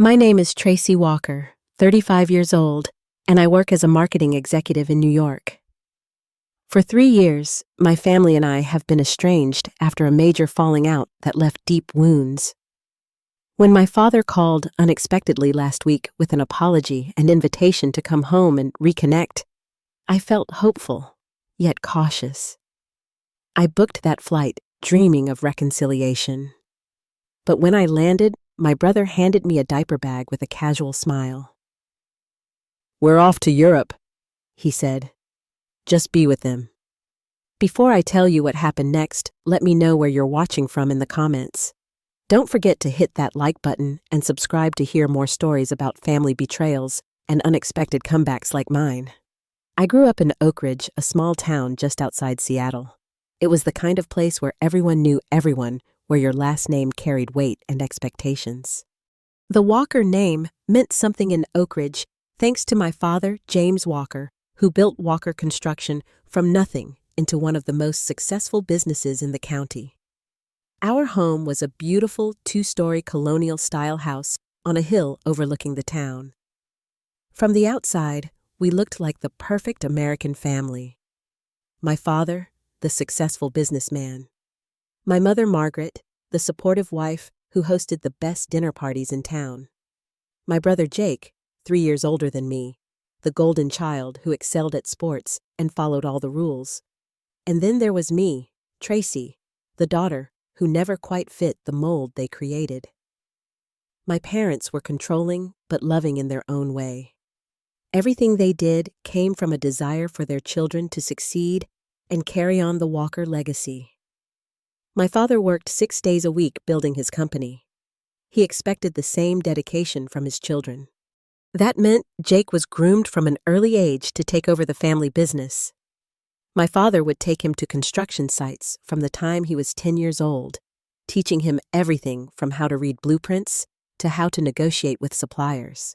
My name is Tracy Walker, 35 years old, and I work as a marketing executive in New York. For 3 years, my family and I have been estranged after a major falling out that left deep wounds. When my father called unexpectedly last week with an apology and invitation to come home and reconnect, I felt hopeful, yet cautious. I booked that flight, dreaming of reconciliation. But when I landed, my brother handed me a diaper bag with a casual smile. "We're off to Europe," he said. "Just be with them." Before I tell you what happened next, let me know where you're watching from in the comments. Don't forget to hit that like button and subscribe to hear more stories about family betrayals and unexpected comebacks like mine. I grew up in Oak Ridge, a small town just outside Seattle. It was the kind of place where everyone knew everyone, where your last name carried weight and expectations. The Walker name meant something in Oak Ridge thanks to my father, James Walker, who built Walker Construction from nothing into one of the most successful businesses in the county. Our home was a beautiful 2-story colonial-style house on a hill overlooking the town. From the outside, we looked like the perfect American family. My father, the successful businessman. My mother, Margaret, the supportive wife who hosted the best dinner parties in town. My brother, Jake, 3 years older than me, the golden child who excelled at sports and followed all the rules. And then there was me, Tracy, the daughter who never quite fit the mold they created. My parents were controlling but loving in their own way. Everything they did came from a desire for their children to succeed and carry on the Walker legacy. My father worked 6 days a week building his company. He expected the same dedication from his children. That meant Jake was groomed from an early age to take over the family business. My father would take him to construction sites from the time he was 10 years old, teaching him everything from how to read blueprints to how to negotiate with suppliers.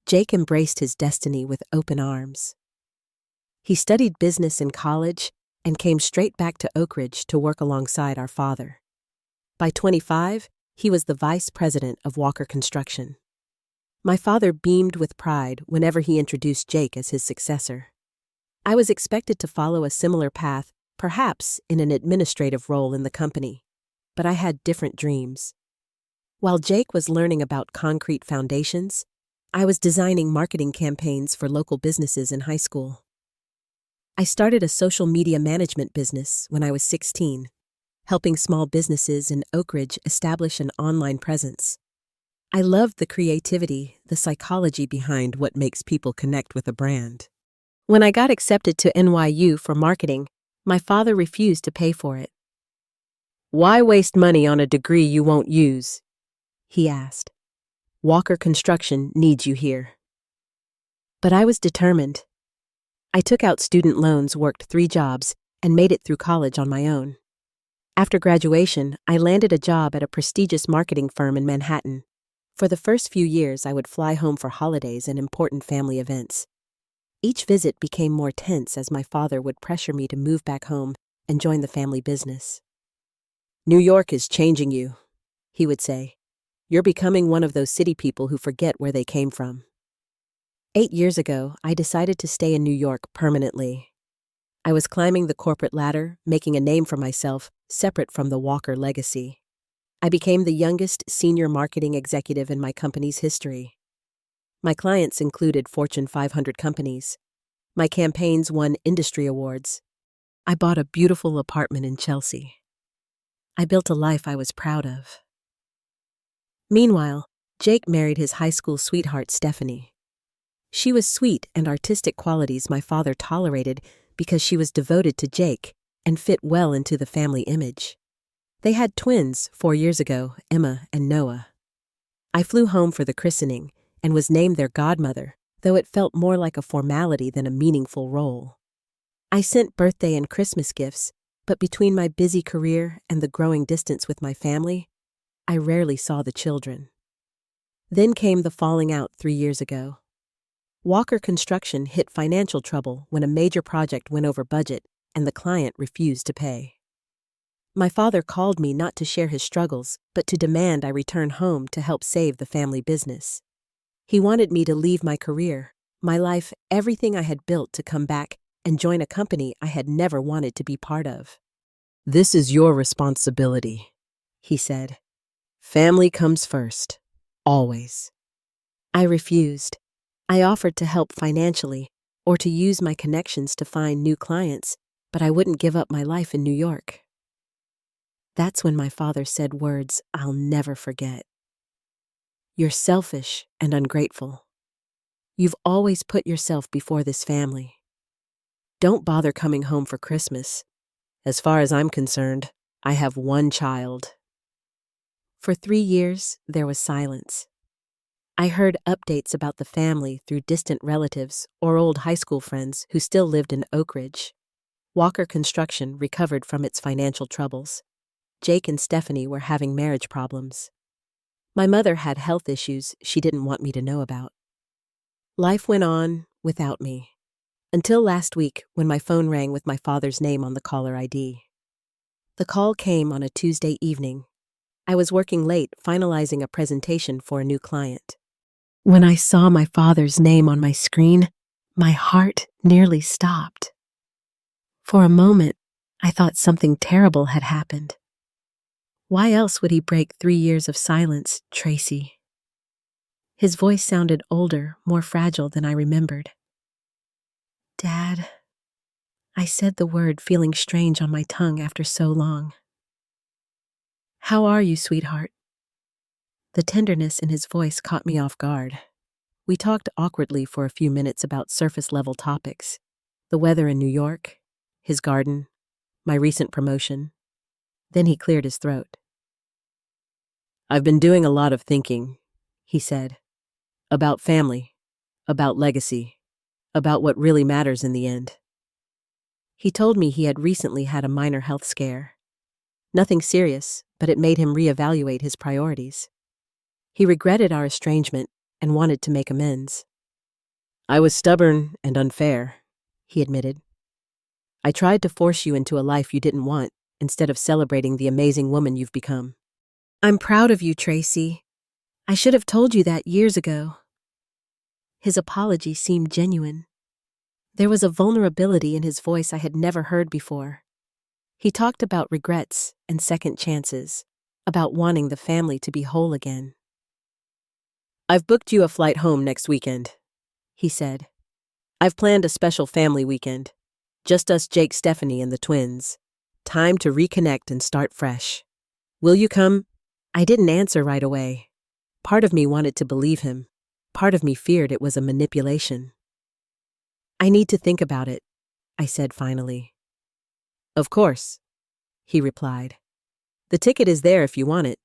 Jake embraced his destiny with open arms. He studied business in college and came straight back to Oak Ridge to work alongside our father. By 25, he was the vice president of Walker Construction. My father beamed with pride whenever he introduced Jake as his successor. I was expected to follow a similar path, perhaps in an administrative role in the company, but I had different dreams. While Jake was learning about concrete foundations, I was designing marketing campaigns for local businesses in high school. I started a social media management business when I was 16, helping small businesses in Oak Ridge establish an online presence. I loved the creativity, the psychology behind what makes people connect with a brand. When I got accepted to NYU for marketing, my father refused to pay for it. "Why waste money on a degree you won't use?" he asked. "Walker Construction needs you here." But I was determined. I took out student loans, worked 3 jobs, and made it through college on my own. After graduation, I landed a job at a prestigious marketing firm in Manhattan. For the first few years, I would fly home for holidays and important family events. Each visit became more tense as my father would pressure me to move back home and join the family business. "New York is changing you," he would say. "You're becoming one of those city people who forget where they came from." 8 years ago, I decided to stay in New York permanently. I was climbing the corporate ladder, making a name for myself, separate from the Walker legacy. I became the youngest senior marketing executive in my company's history. My clients included Fortune 500 companies. My campaigns won industry awards. I bought a beautiful apartment in Chelsea. I built a life I was proud of. Meanwhile, Jake married his high school sweetheart, Stephanie. She was sweet and artistic qualities my father tolerated because she was devoted to Jake and fit well into the family image. They had twins 4 years ago, Emma and Noah. I flew home for the christening and was named their godmother, though it felt more like a formality than a meaningful role. I sent birthday and Christmas gifts, but between my busy career and the growing distance with my family, I rarely saw the children. Then came the falling out 3 years ago. Walker Construction hit financial trouble when a major project went over budget and the client refused to pay. My father called me not to share his struggles, but to demand I return home to help save the family business. He wanted me to leave my career, my life, everything I had built to come back and join a company I had never wanted to be part of. "This is your responsibility," he said. "Family comes first. Always." I refused. I offered to help financially or to use my connections to find new clients, but I wouldn't give up my life in New York. That's when my father said words I'll never forget. "You're selfish and ungrateful. You've always put yourself before this family. Don't bother coming home for Christmas. As far as I'm concerned, I have one child." For 3 years, there was silence. I heard updates about the family through distant relatives or old high school friends who still lived in Oak Ridge. Walker Construction recovered from its financial troubles. Jake and Stephanie were having marriage problems. My mother had health issues she didn't want me to know about. Life went on without me, until last week when my phone rang with my father's name on the caller ID. The call came on a Tuesday evening. I was working late finalizing a presentation for a new client. When I saw my father's name on my screen, my heart nearly stopped. For a moment, I thought something terrible had happened. Why else would he break 3 years of silence, Tracy? His voice sounded older, more fragile than I remembered. "Dad," I said the word feeling strange on my tongue after so long. "How are you, sweetheart?" The tenderness in his voice caught me off guard. We talked awkwardly for a few minutes about surface-level topics: the weather in New York, his garden, my recent promotion. Then he cleared his throat. "I've been doing a lot of thinking," he said, "about family, about legacy, about what really matters in the end." He told me he had recently had a minor health scare. Nothing serious, but it made him reevaluate his priorities. He regretted our estrangement and wanted to make amends. "I was stubborn and unfair," he admitted. "I tried to force you into a life you didn't want instead of celebrating the amazing woman you've become." "I'm proud of you, Tracy. I should have told you that years ago." His apology seemed genuine. There was a vulnerability in his voice I had never heard before. He talked about regrets and second chances, about wanting the family to be whole again. "I've booked you a flight home next weekend," he said. "I've planned a special family weekend. Just us, Jake, Stephanie, and the twins. Time to reconnect and start fresh. Will you come?" I didn't answer right away. Part of me wanted to believe him. Part of me feared it was a manipulation. "I need to think about it," I said finally. "Of course," he replied. "The ticket is there if you want it.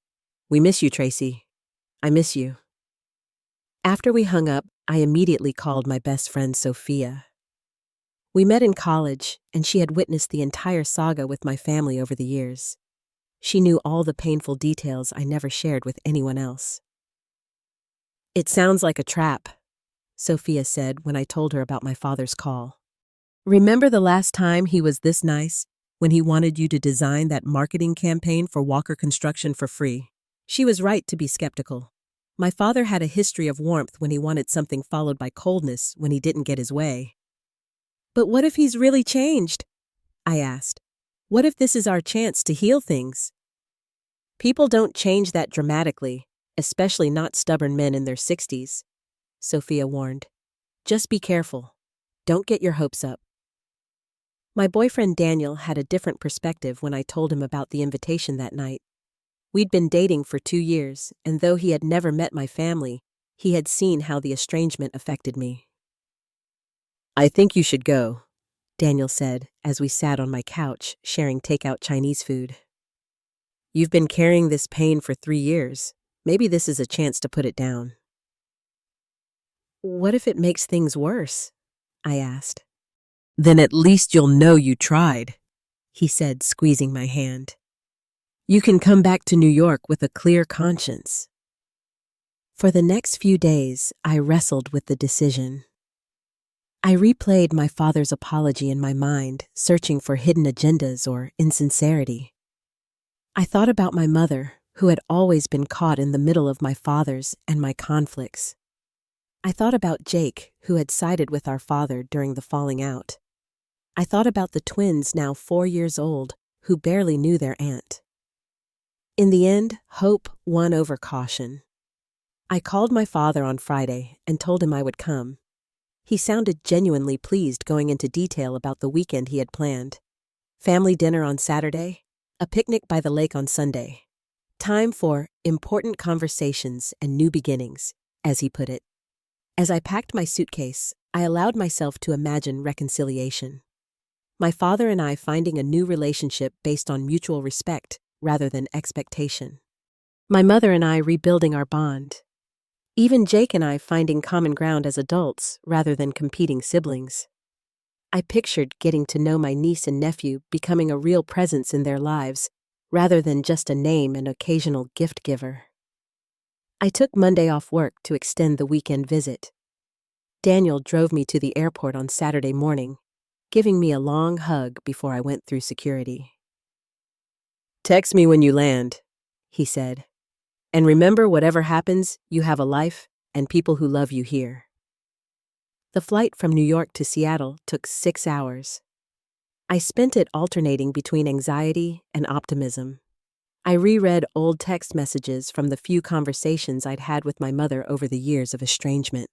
We miss you, Tracy. I miss you." After we hung up, I immediately called my best friend Sophia. We met in college, and she had witnessed the entire saga with my family over the years. She knew all the painful details I never shared with anyone else. "It sounds like a trap," Sophia said when I told her about my father's call. "Remember the last time he was this nice, when he wanted you to design that marketing campaign for Walker Construction for free?" She was right to be skeptical. My father had a history of warmth when he wanted something followed by coldness when he didn't get his way. "But what if he's really changed?" I asked. "What if this is our chance to heal things?" "People don't change that dramatically, especially not stubborn men in their 60s, Sophia warned. "Just be careful. Don't get your hopes up." My boyfriend Daniel had a different perspective when I told him about the invitation that night. We'd been dating for 2 years, and though he had never met my family, he had seen how the estrangement affected me. "I think you should go," Daniel said as we sat on my couch sharing takeout Chinese food. "You've been carrying this pain for 3 years. Maybe this is a chance to put it down." "What if it makes things worse?" I asked. "Then at least you'll know you tried," he said, squeezing my hand. "You can come back to New York with a clear conscience." For the next few days, I wrestled with the decision. I replayed my father's apology in my mind, searching for hidden agendas or insincerity. I thought about my mother, who had always been caught in the middle of my father's and my conflicts. I thought about Jake, who had sided with our father during the falling out. I thought about the twins, now 4 years old, who barely knew their aunt. In the end, hope won over caution. I called my father on Friday and told him I would come. He sounded genuinely pleased, going into detail about the weekend he had planned. Family dinner on Saturday, a picnic by the lake on Sunday. Time for important conversations and new beginnings, as he put it. As I packed my suitcase, I allowed myself to imagine reconciliation. My father and I finding a new relationship based on mutual respect rather than expectation. My mother and I rebuilding our bond. Even Jake and I finding common ground as adults rather than competing siblings. I pictured getting to know my niece and nephew becoming a real presence in their lives rather than just a name and occasional gift giver. I took Monday off work to extend the weekend visit. Daniel drove me to the airport on Saturday morning, giving me a long hug before I went through security. "Text me when you land," he said. "And remember, whatever happens, you have a life and people who love you here." The flight from New York to Seattle took 6 hours. I spent it alternating between anxiety and optimism. I reread old text messages from the few conversations I'd had with my mother over the years of estrangement.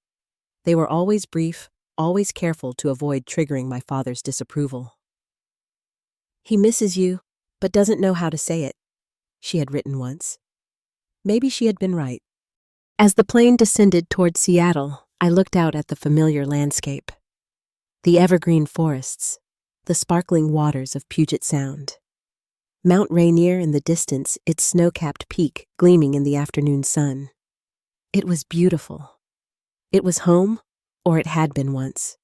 They were always brief, always careful to avoid triggering my father's disapproval. "He misses you, but doesn't know how to say it," she had written once. Maybe she had been right. As the plane descended toward Seattle, I looked out at the familiar landscape. The evergreen forests, the sparkling waters of Puget Sound. Mount Rainier in the distance, its snow-capped peak gleaming in the afternoon sun. It was beautiful. It was home, or it had been once.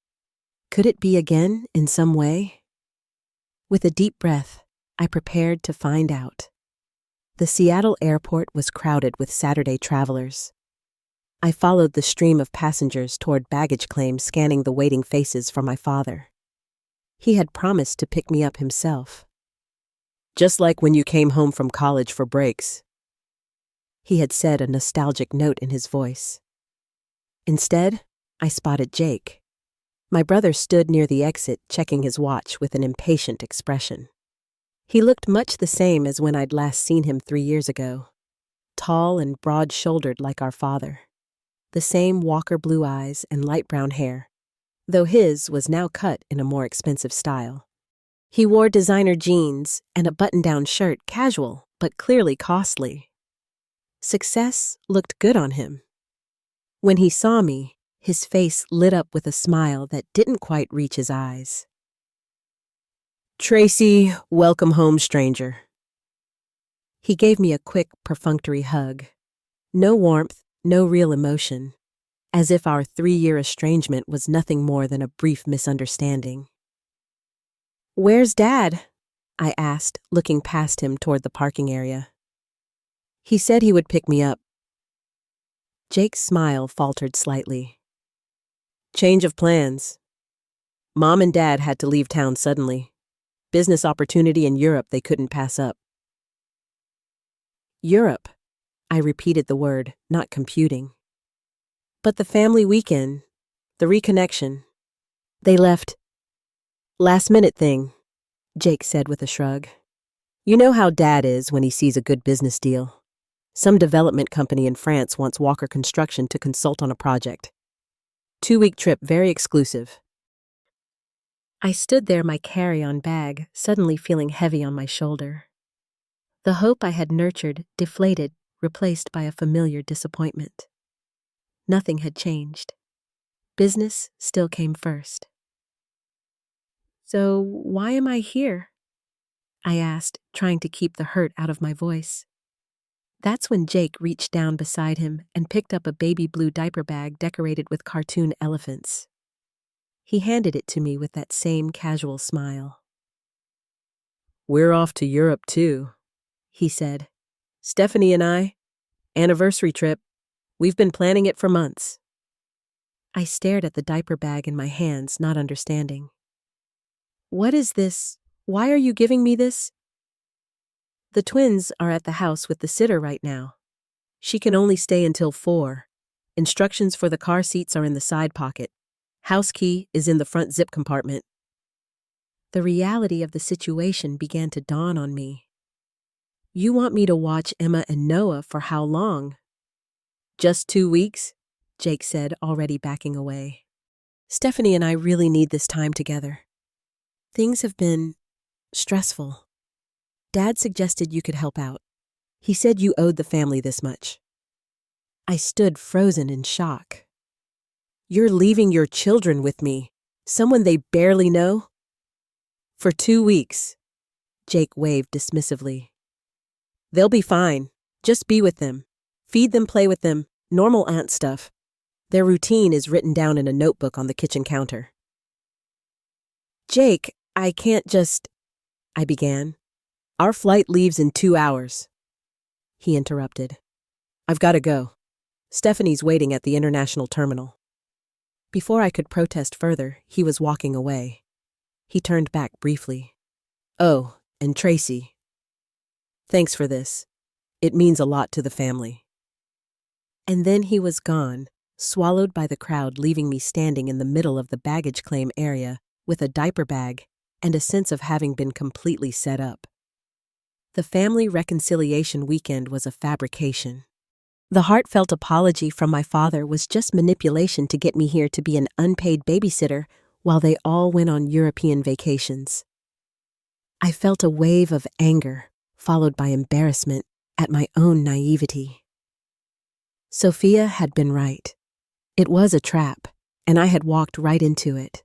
Could it be again in some way? With a deep breath, I prepared to find out. The Seattle airport was crowded with Saturday travelers. I followed the stream of passengers toward baggage claim, scanning the waiting faces for my father. He had promised to pick me up himself. "Just like when you came home from college for breaks," he had said, a nostalgic note in his voice. Instead, I spotted Jake. My brother stood near the exit, checking his watch with an impatient expression. He looked much the same as when I'd last seen him 3 years ago. Tall and broad-shouldered like our father. The same Walker blue eyes and light brown hair, though his was now cut in a more expensive style. He wore designer jeans and a button-down shirt, casual but clearly costly. Success looked good on him. When he saw me, his face lit up with a smile that didn't quite reach his eyes. "Tracy, welcome home, stranger." He gave me a quick, perfunctory hug. No warmth, no real emotion, as if our 3-year estrangement was nothing more than a brief misunderstanding. "Where's Dad?" I asked, looking past him toward the parking area. "He said he would pick me up." Jake's smile faltered slightly. "Change of plans. Mom and Dad had to leave town suddenly. Business opportunity in Europe they couldn't pass up." "Europe," I repeated the word, not computing. "But the family weekend, the reconnection. They left." "Last-minute thing," Jake said with a shrug. "You know how Dad is when he sees a good business deal. Some development company in France wants Walker Construction to consult on a project. 2-week trip, very exclusive." I stood there, my carry-on bag suddenly feeling heavy on my shoulder. The hope I had nurtured deflated, replaced by a familiar disappointment. Nothing had changed. Business still came first. "So why am I here?" I asked, trying to keep the hurt out of my voice. That's when Jake reached down beside him and picked up a baby blue diaper bag decorated with cartoon elephants. He handed it to me with that same casual smile. "We're off to Europe, too," he said. "Stephanie and I. Anniversary trip. We've been planning it for months." I stared at the diaper bag in my hands, not understanding. "What is this? Why are you giving me this?" The twins are at the house with the sitter right now. She can only stay until 4. Instructions for the car seats are in the side pocket. House key is in the front zip compartment. The reality of the situation began to dawn on me. You want me to watch Emma and Noah for how long? Just 2 weeks, Jake said, already backing away. Stephanie and I really need this time together. Things have been stressful. Dad suggested you could help out. He said you owed the family this much. I stood frozen in shock. You're leaving your children with me, someone they barely know? For 2 weeks, Jake waved dismissively. They'll be fine. Just be with them. Feed them, play with them, normal aunt stuff. Their routine is written down in a notebook on the kitchen counter. Jake, I can't just... I began. Our flight leaves in 2 hours. He interrupted. I've got to go. Stephanie's waiting at the international terminal. Before I could protest further, he was walking away. He turned back briefly. Oh, and Tracy. Thanks for this. It means a lot to the family. And then he was gone, swallowed by the crowd, leaving me standing in the middle of the baggage claim area with a diaper bag and a sense of having been completely set up. The family reconciliation weekend was a fabrication. The heartfelt apology from my father was just manipulation to get me here to be an unpaid babysitter while they all went on European vacations. I felt a wave of anger, followed by embarrassment at my own naivety. Sophia had been right. It was a trap, and I had walked right into it.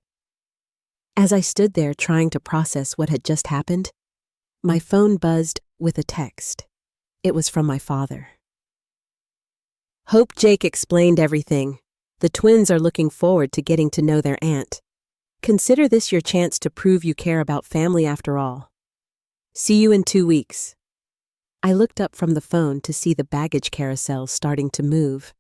As I stood there trying to process what had just happened, my phone buzzed with a text. It was from my father. Hope Jake explained everything. The twins are looking forward to getting to know their aunt. Consider this your chance to prove you care about family after all. See you in 2 weeks. I looked up from the phone to see the baggage carousel starting to move.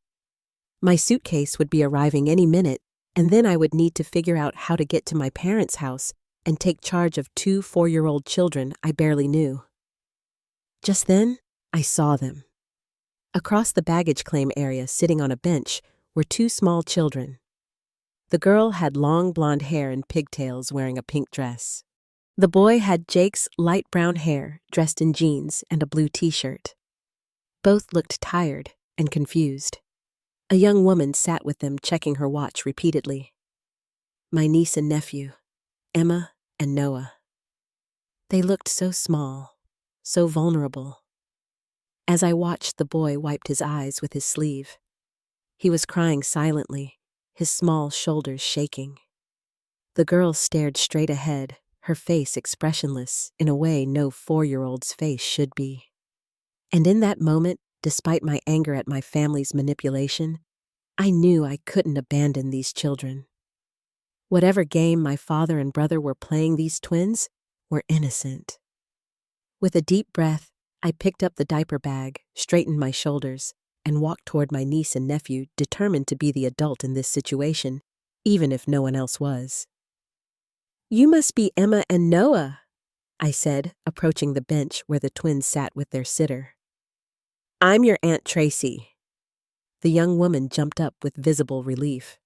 My suitcase would be arriving any minute, and then I would need to figure out how to get to my parents' house and take charge of 2 4-year-old children I barely knew. Just then, I saw them. Across the baggage claim area, sitting on a bench, were 2 small children. The girl had long blonde hair and pigtails, wearing a pink dress. The boy had Jake's light brown hair, dressed in jeans and a blue t-shirt. Both looked tired and confused. A young woman sat with them, checking her watch repeatedly. My niece and nephew, Emma and Noah. They looked so small, so vulnerable. As I watched, the boy wiped his eyes with his sleeve. He was crying silently, his small shoulders shaking. The girl stared straight ahead, her face expressionless in a way no 4-year-old's face should be. And in that moment, despite my anger at my family's manipulation, I knew I couldn't abandon these children. Whatever game my father and brother were playing these twins were innocent. With a deep breath, I picked up the diaper bag, straightened my shoulders, and walked toward my niece and nephew, determined to be the adult in this situation, even if no one else was. You must be Emma and Noah, I said, approaching the bench where the twins sat with their sitter. I'm your Aunt Tracy. The young woman jumped up with visible relief.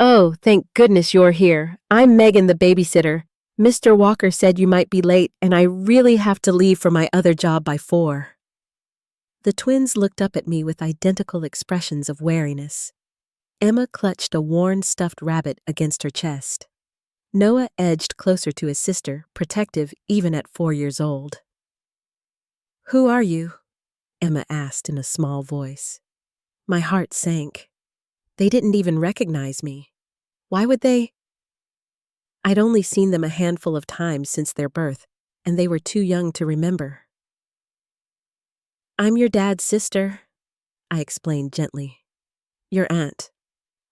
Oh, thank goodness you're here. I'm Megan, the babysitter. Mr. Walker said you might be late, and I really have to leave for my other job by 4. The twins looked up at me with identical expressions of wariness. Emma clutched a worn stuffed rabbit against her chest. Noah edged closer to his sister, protective even at 4 years old. Who are you? Emma asked in a small voice. My heart sank. They didn't even recognize me. Why would they? I'd only seen them a handful of times since their birth, and they were too young to remember. I'm your dad's sister, I explained gently. Your aunt.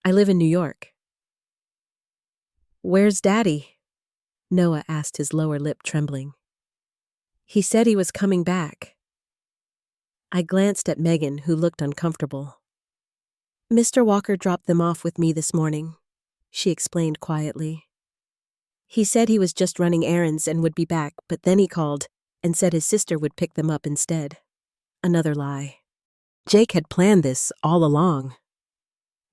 I live in New York. Where's Daddy? Noah asked, his lower lip trembling. He said he was coming back. I glanced at Megan, who looked uncomfortable. Mr. Walker dropped them off with me this morning, she explained quietly. He said he was just running errands and would be back, but then he called, and said his sister would pick them up instead. Another lie. Jake had planned this all along.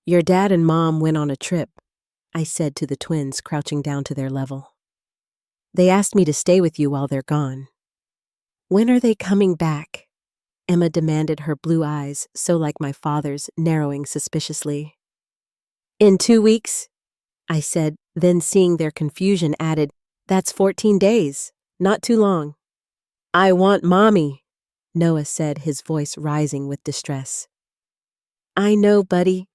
Your dad and mom went on a trip, I said to the twins crouching down to their level. They asked me to stay with you while they're gone. When are they coming back? Emma demanded, her blue eyes, so like my father's, narrowing suspiciously. In 2 weeks, I said, then seeing their confusion added, that's 14 days, not too long. I want Mommy, Noah said, his voice rising with distress. I know, buddy,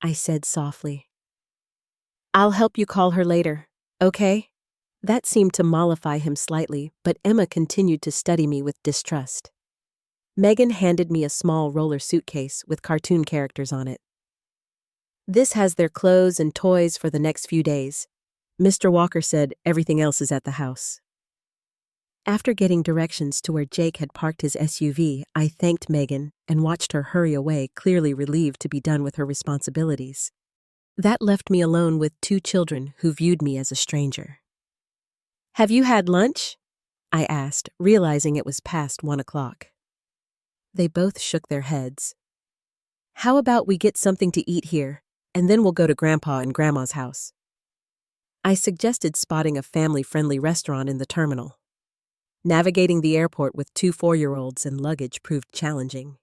I said softly. I'll help you call her later, okay? That seemed to mollify him slightly, but Emma continued to study me with distrust. Megan handed me a small roller suitcase with cartoon characters on it. This has their clothes and toys for the next few days. Mr. Walker said everything else is at the house. After getting directions to where Jake had parked his SUV, I thanked Megan and watched her hurry away, clearly relieved to be done with her responsibilities. That left me alone with 2 children who viewed me as a stranger. Have you had lunch? I asked, realizing it was past 1 o'clock. They both shook their heads. How about we get something to eat here, and then we'll go to Grandpa and Grandma's house? I suggested spotting a family-friendly restaurant in the terminal. Navigating the airport with 2 4-year-olds and luggage proved challenging.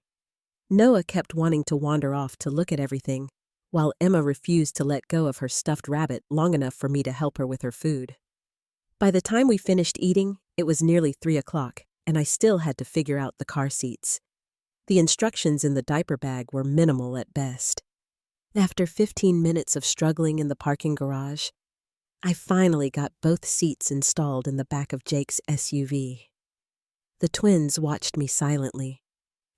Noah kept wanting to wander off to look at everything, while Emma refused to let go of her stuffed rabbit long enough for me to help her with her food. By the time we finished eating, it was nearly 3 o'clock, and I still had to figure out the car seats. The instructions in the diaper bag were minimal at best. After 15 minutes of struggling in the parking garage, I finally got both seats installed in the back of Jake's SUV. The twins watched me silently,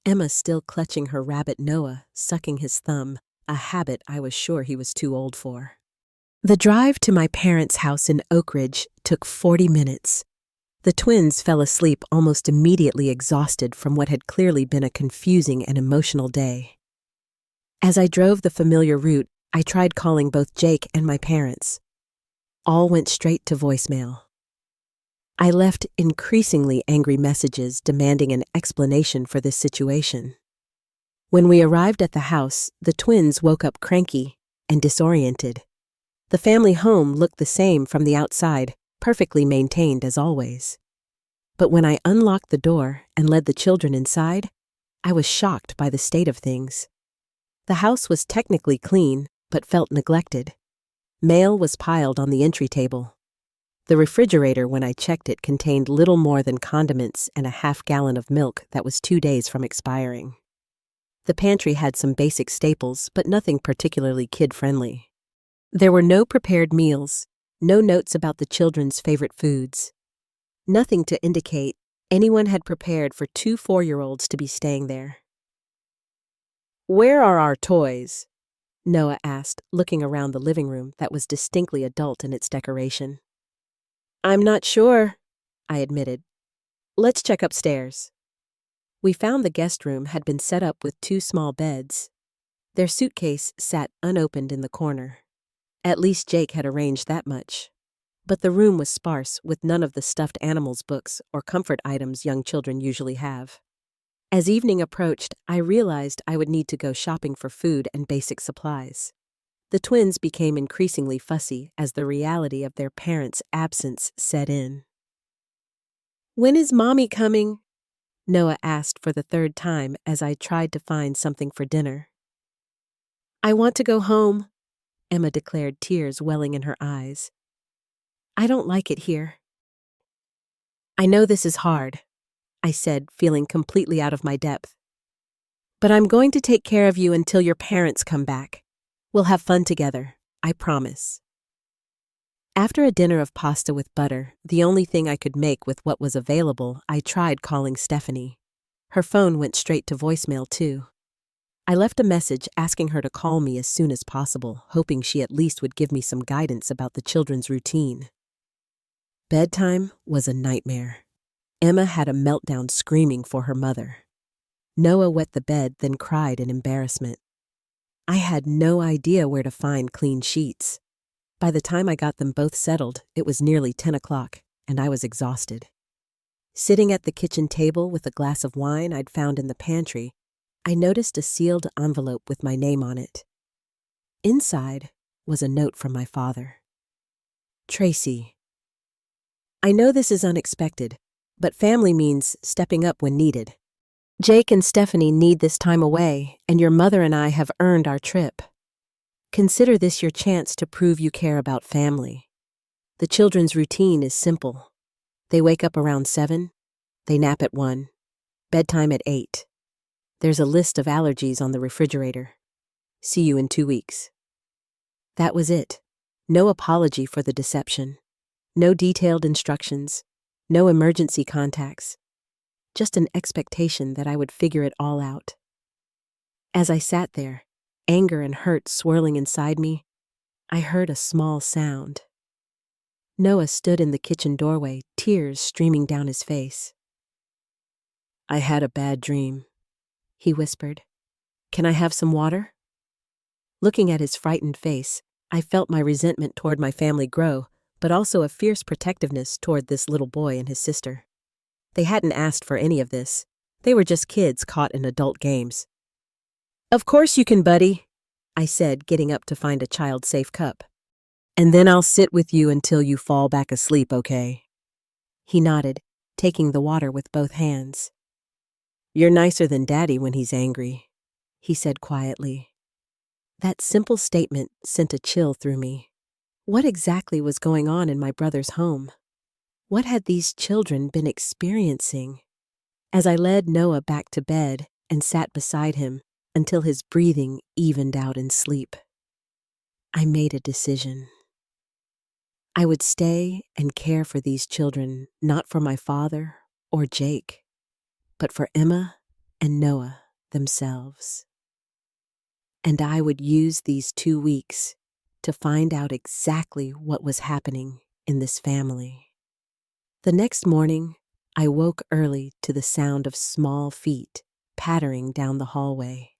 Emma still clutching her rabbit Noah, sucking his thumb, a habit I was sure he was too old for. The drive to my parents' house in Oak Ridge took 40 minutes. The twins fell asleep almost immediately, exhausted from what had clearly been a confusing and emotional day. As I drove the familiar route, I tried calling both Jake and my parents. All went straight to voicemail. I left increasingly angry messages demanding an explanation for this situation. When we arrived at the house, the twins woke up cranky and disoriented. The family home looked the same from the outside, perfectly maintained as always. But when I unlocked the door and led the children inside, I was shocked by the state of things. The house was technically clean, but felt neglected. Mail was piled on the entry table. The refrigerator, when I checked it, contained little more than condiments and a half-gallon of milk that was 2 days from expiring. The pantry had some basic staples, but nothing particularly kid-friendly. There were no prepared meals, no notes about the children's favorite foods. Nothing to indicate anyone had prepared for 2 4-year-olds to be staying there. Where are our toys? Noah asked, looking around the living room that was distinctly adult in its decoration. I'm not sure, I admitted. Let's check upstairs. We found the guest room had been set up with 2 small beds. Their suitcase sat unopened in the corner. At least Jake had arranged that much. But the room was sparse, with none of the stuffed animals books or comfort items young children usually have. As evening approached, I realized I would need to go shopping for food and basic supplies. The twins became increasingly fussy as the reality of their parents' absence set in. When is Mommy coming? Noah asked for the 3rd time as I tried to find something for dinner. I want to go home, Emma declared, tears welling in her eyes. I don't like it here. I know this is hard, I said, feeling completely out of my depth. But I'm going to take care of you until your parents come back. We'll have fun together, I promise. After a dinner of pasta with butter, the only thing I could make with what was available, I tried calling Stephanie. Her phone went straight to voicemail, too. I left a message asking her to call me as soon as possible, hoping she at least would give me some guidance about the children's routine. Bedtime was a nightmare. Emma had a meltdown screaming for her mother. Noah wet the bed, then cried in embarrassment. I had no idea where to find clean sheets. By the time I got them both settled, it was nearly 10 o'clock, and I was exhausted. Sitting at the kitchen table with a glass of wine I'd found in the pantry, I noticed a sealed envelope with my name on it. Inside was a note from my father. Tracy. I know this is unexpected, but family means stepping up when needed. Jake and Stephanie need this time away, and your mother and I have earned our trip. Consider this your chance to prove you care about family. The children's routine is simple. They wake up around 7, they nap at 1, bedtime at 8. There's a list of allergies on the refrigerator. See you in 2 weeks. That was it. No apology for the deception. No detailed instructions. No emergency contacts. Just an expectation that I would figure it all out. As I sat there, anger and hurt swirling inside me, I heard a small sound. Noah stood in the kitchen doorway, tears streaming down his face. I had a bad dream, he whispered. Can I have some water? Looking at his frightened face, I felt my resentment toward my family grow, but also a fierce protectiveness toward this little boy and his sister. They hadn't asked for any of this. They were just kids caught in adult games. Of course you can, buddy, I said, getting up to find a child-safe cup. And then I'll sit with you until you fall back asleep, okay? He nodded, taking the water with both hands. You're nicer than Daddy when he's angry, he said quietly. That simple statement sent a chill through me. What exactly was going on in my brother's home? What had these children been experiencing? As I led Noah back to bed and sat beside him until his breathing evened out in sleep, I made a decision. I would stay and care for these children, not for my father or Jake, but for Emma and Noah themselves. And I would use these 2 weeks to find out exactly what was happening in this family. The next morning, I woke early to the sound of small feet pattering down the hallway.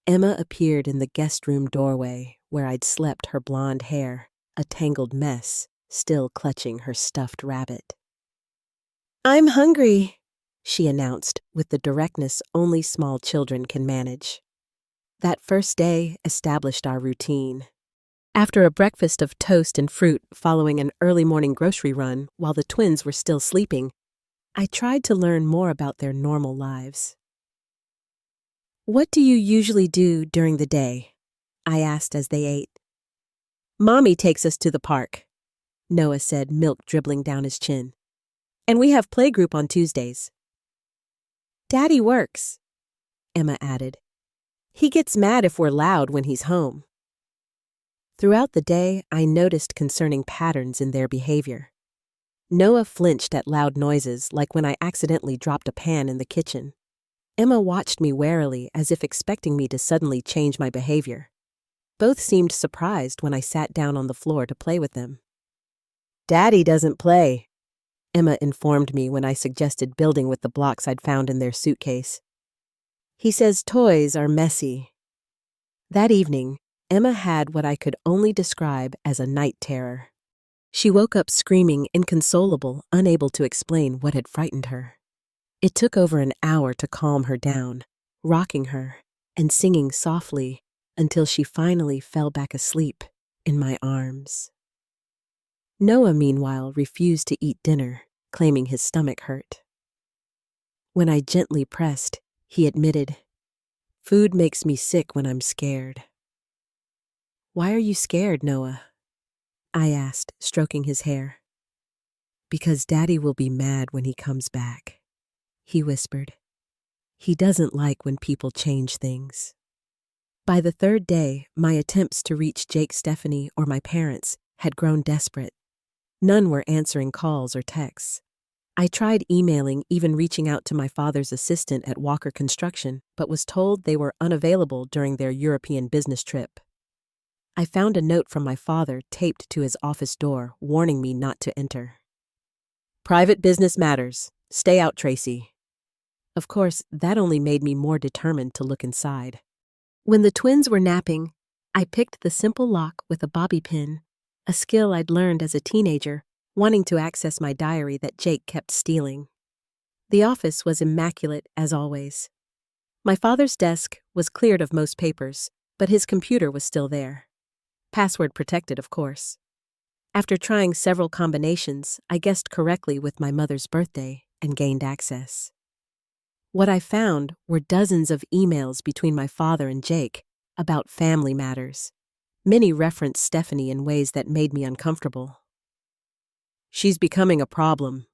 Emma appeared in the guest room doorway where I'd slept her blonde hair, a tangled mess, still clutching her stuffed rabbit. I'm hungry, she announced with the directness only small children can manage. That first day established our routine. After a breakfast of toast and fruit following an early morning grocery run while the twins were still sleeping, I tried to learn more about their normal lives. What do you usually do during the day? I asked as they ate. Mommy takes us to the park, Noah said, milk dribbling down his chin. And we have playgroup on Tuesdays. Daddy works, Emma added. He gets mad if we're loud when he's home. Throughout the day, I noticed concerning patterns in their behavior. Noah flinched at loud noises, like when I accidentally dropped a pan in the kitchen. Emma watched me warily, as if expecting me to suddenly change my behavior. Both seemed surprised when I sat down on the floor to play with them. Daddy doesn't play, Emma informed me when I suggested building with the blocks I'd found in their suitcase. He says toys are messy. That evening, Emma had what I could only describe as a night terror. She woke up screaming, inconsolable, unable to explain what had frightened her. It took over an hour to calm her down, rocking her and singing softly until she finally fell back asleep in my arms. Noah, meanwhile, refused to eat dinner, claiming his stomach hurt. When I gently pressed, he admitted, "Food makes me sick when I'm scared." Why are you scared, Noah? I asked, stroking his hair. Because Daddy will be mad when he comes back, he whispered. He doesn't like when people change things. By the third day, my attempts to reach Jake, Stephanie, or my parents had grown desperate. None were answering calls or texts. I tried emailing, even reaching out to my father's assistant at Walker Construction, but was told they were unavailable during their European business trip. I found a note from my father taped to his office door, warning me not to enter. Private business matters. Stay out, Tracy. Of course, that only made me more determined to look inside. When the twins were napping, I picked the simple lock with a bobby pin, a skill I'd learned as a teenager, wanting to access my diary that Jake kept stealing. The office was immaculate as always. My father's desk was cleared of most papers, but his computer was still there. Password protected, of course. After trying several combinations, I guessed correctly with my mother's birthday and gained access. What I found were dozens of emails between my father and Jake about family matters. Many referenced Stephanie in ways that made me uncomfortable. "She's becoming a problem,"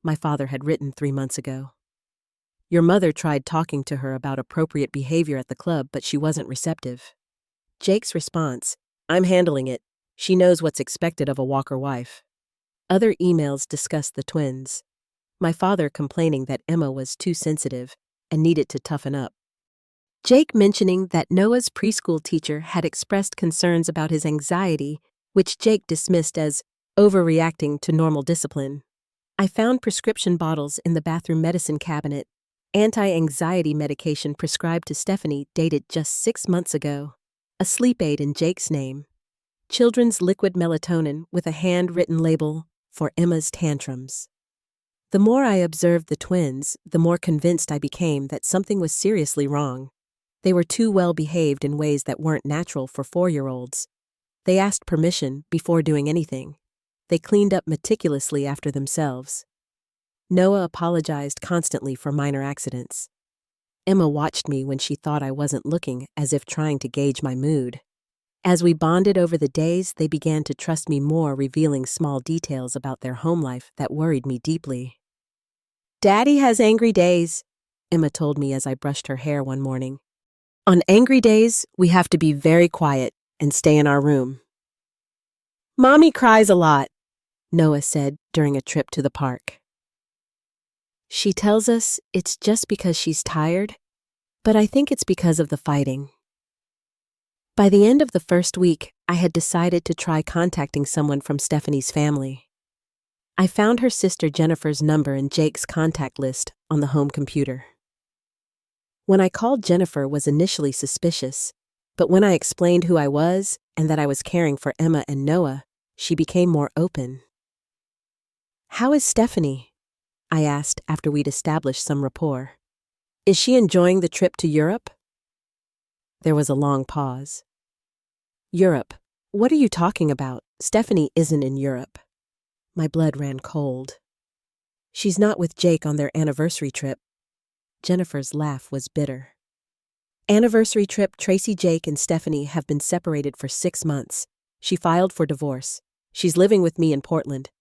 my father had written 3 months ago. "Your mother tried talking to her about appropriate behavior at the club, but she wasn't receptive." Jake's response, "I'm handling it. She knows what's expected of a Walker wife." Other emails discussed the twins. My father complaining that Emma was too sensitive and needed to toughen up. Jake mentioning that Noah's preschool teacher had expressed concerns about his anxiety, which Jake dismissed as overreacting to normal discipline. I found prescription bottles in the bathroom medicine cabinet, anti-anxiety medication prescribed to Stephanie dated just 6 months ago, a sleep aid in Jake's name, children's liquid melatonin with a handwritten label for Emma's tantrums. The more I observed the twins, the more convinced I became that something was seriously wrong. They were too well behaved in ways that weren't natural for 4-year-olds. They asked permission before doing anything. They cleaned up meticulously after themselves. Noah apologized constantly for minor accidents. Emma watched me when she thought I wasn't looking, as if trying to gauge my mood. As we bonded over the days, they began to trust me more, revealing small details about their home life that worried me deeply. "Daddy has angry days," Emma told me as I brushed her hair one morning. "On angry days, we have to be very quiet and stay in our room." "Mommy cries a lot," Noah said during a trip to the park. "She tells us it's just because she's tired, but I think it's because of the fighting." By the end of the first week, I had decided to try contacting someone from Stephanie's family. I found her sister Jennifer's number in Jake's contact list on the home computer. When I called, Jennifer was initially suspicious, but when I explained who I was and that I was caring for Emma and Noah, she became more open. "How is Stephanie?" I asked after we'd established some rapport. "Is she enjoying the trip to Europe?" There was a long pause. "Europe? What are you talking about? Stephanie isn't in Europe." My blood ran cold. "She's not with Jake on their anniversary trip." Jennifer's laugh was bitter. "Anniversary trip, Tracy, Jake, and Stephanie have been separated for 6 months. She filed for divorce. She's living with me in Portland."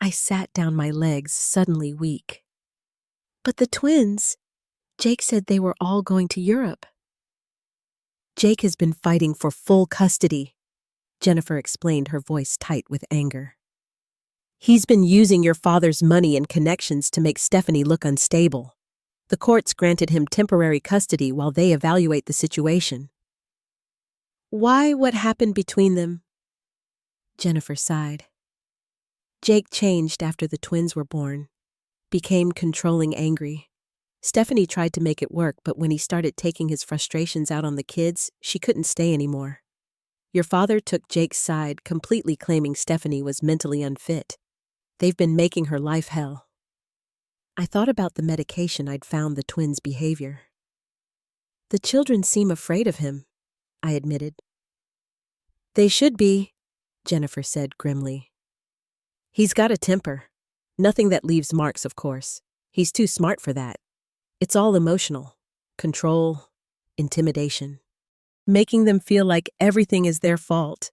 I sat down, my legs suddenly weak. "But the twins, Jake said they were all going to Europe." "Jake has been fighting for full custody," Jennifer explained, her voice tight with anger. "He's been using your father's money and connections to make Stephanie look unstable. The courts granted him temporary custody while they evaluate the situation." "Why? What happened between them?" Jennifer sighed. "Jake changed after the twins were born, became controlling, angry. Stephanie tried to make it work, but when he started taking his frustrations out on the kids, she couldn't stay anymore. Your father took Jake's side, completely claiming Stephanie was mentally unfit. They've been making her life hell." I thought about the medication I'd found the twins' behavior. "The children seem afraid of him," I admitted. "They should be," Jennifer said grimly. "He's got a temper. Nothing that leaves marks, of course. He's too smart for that. It's all emotional. Control, intimidation. Making them feel like everything is their fault.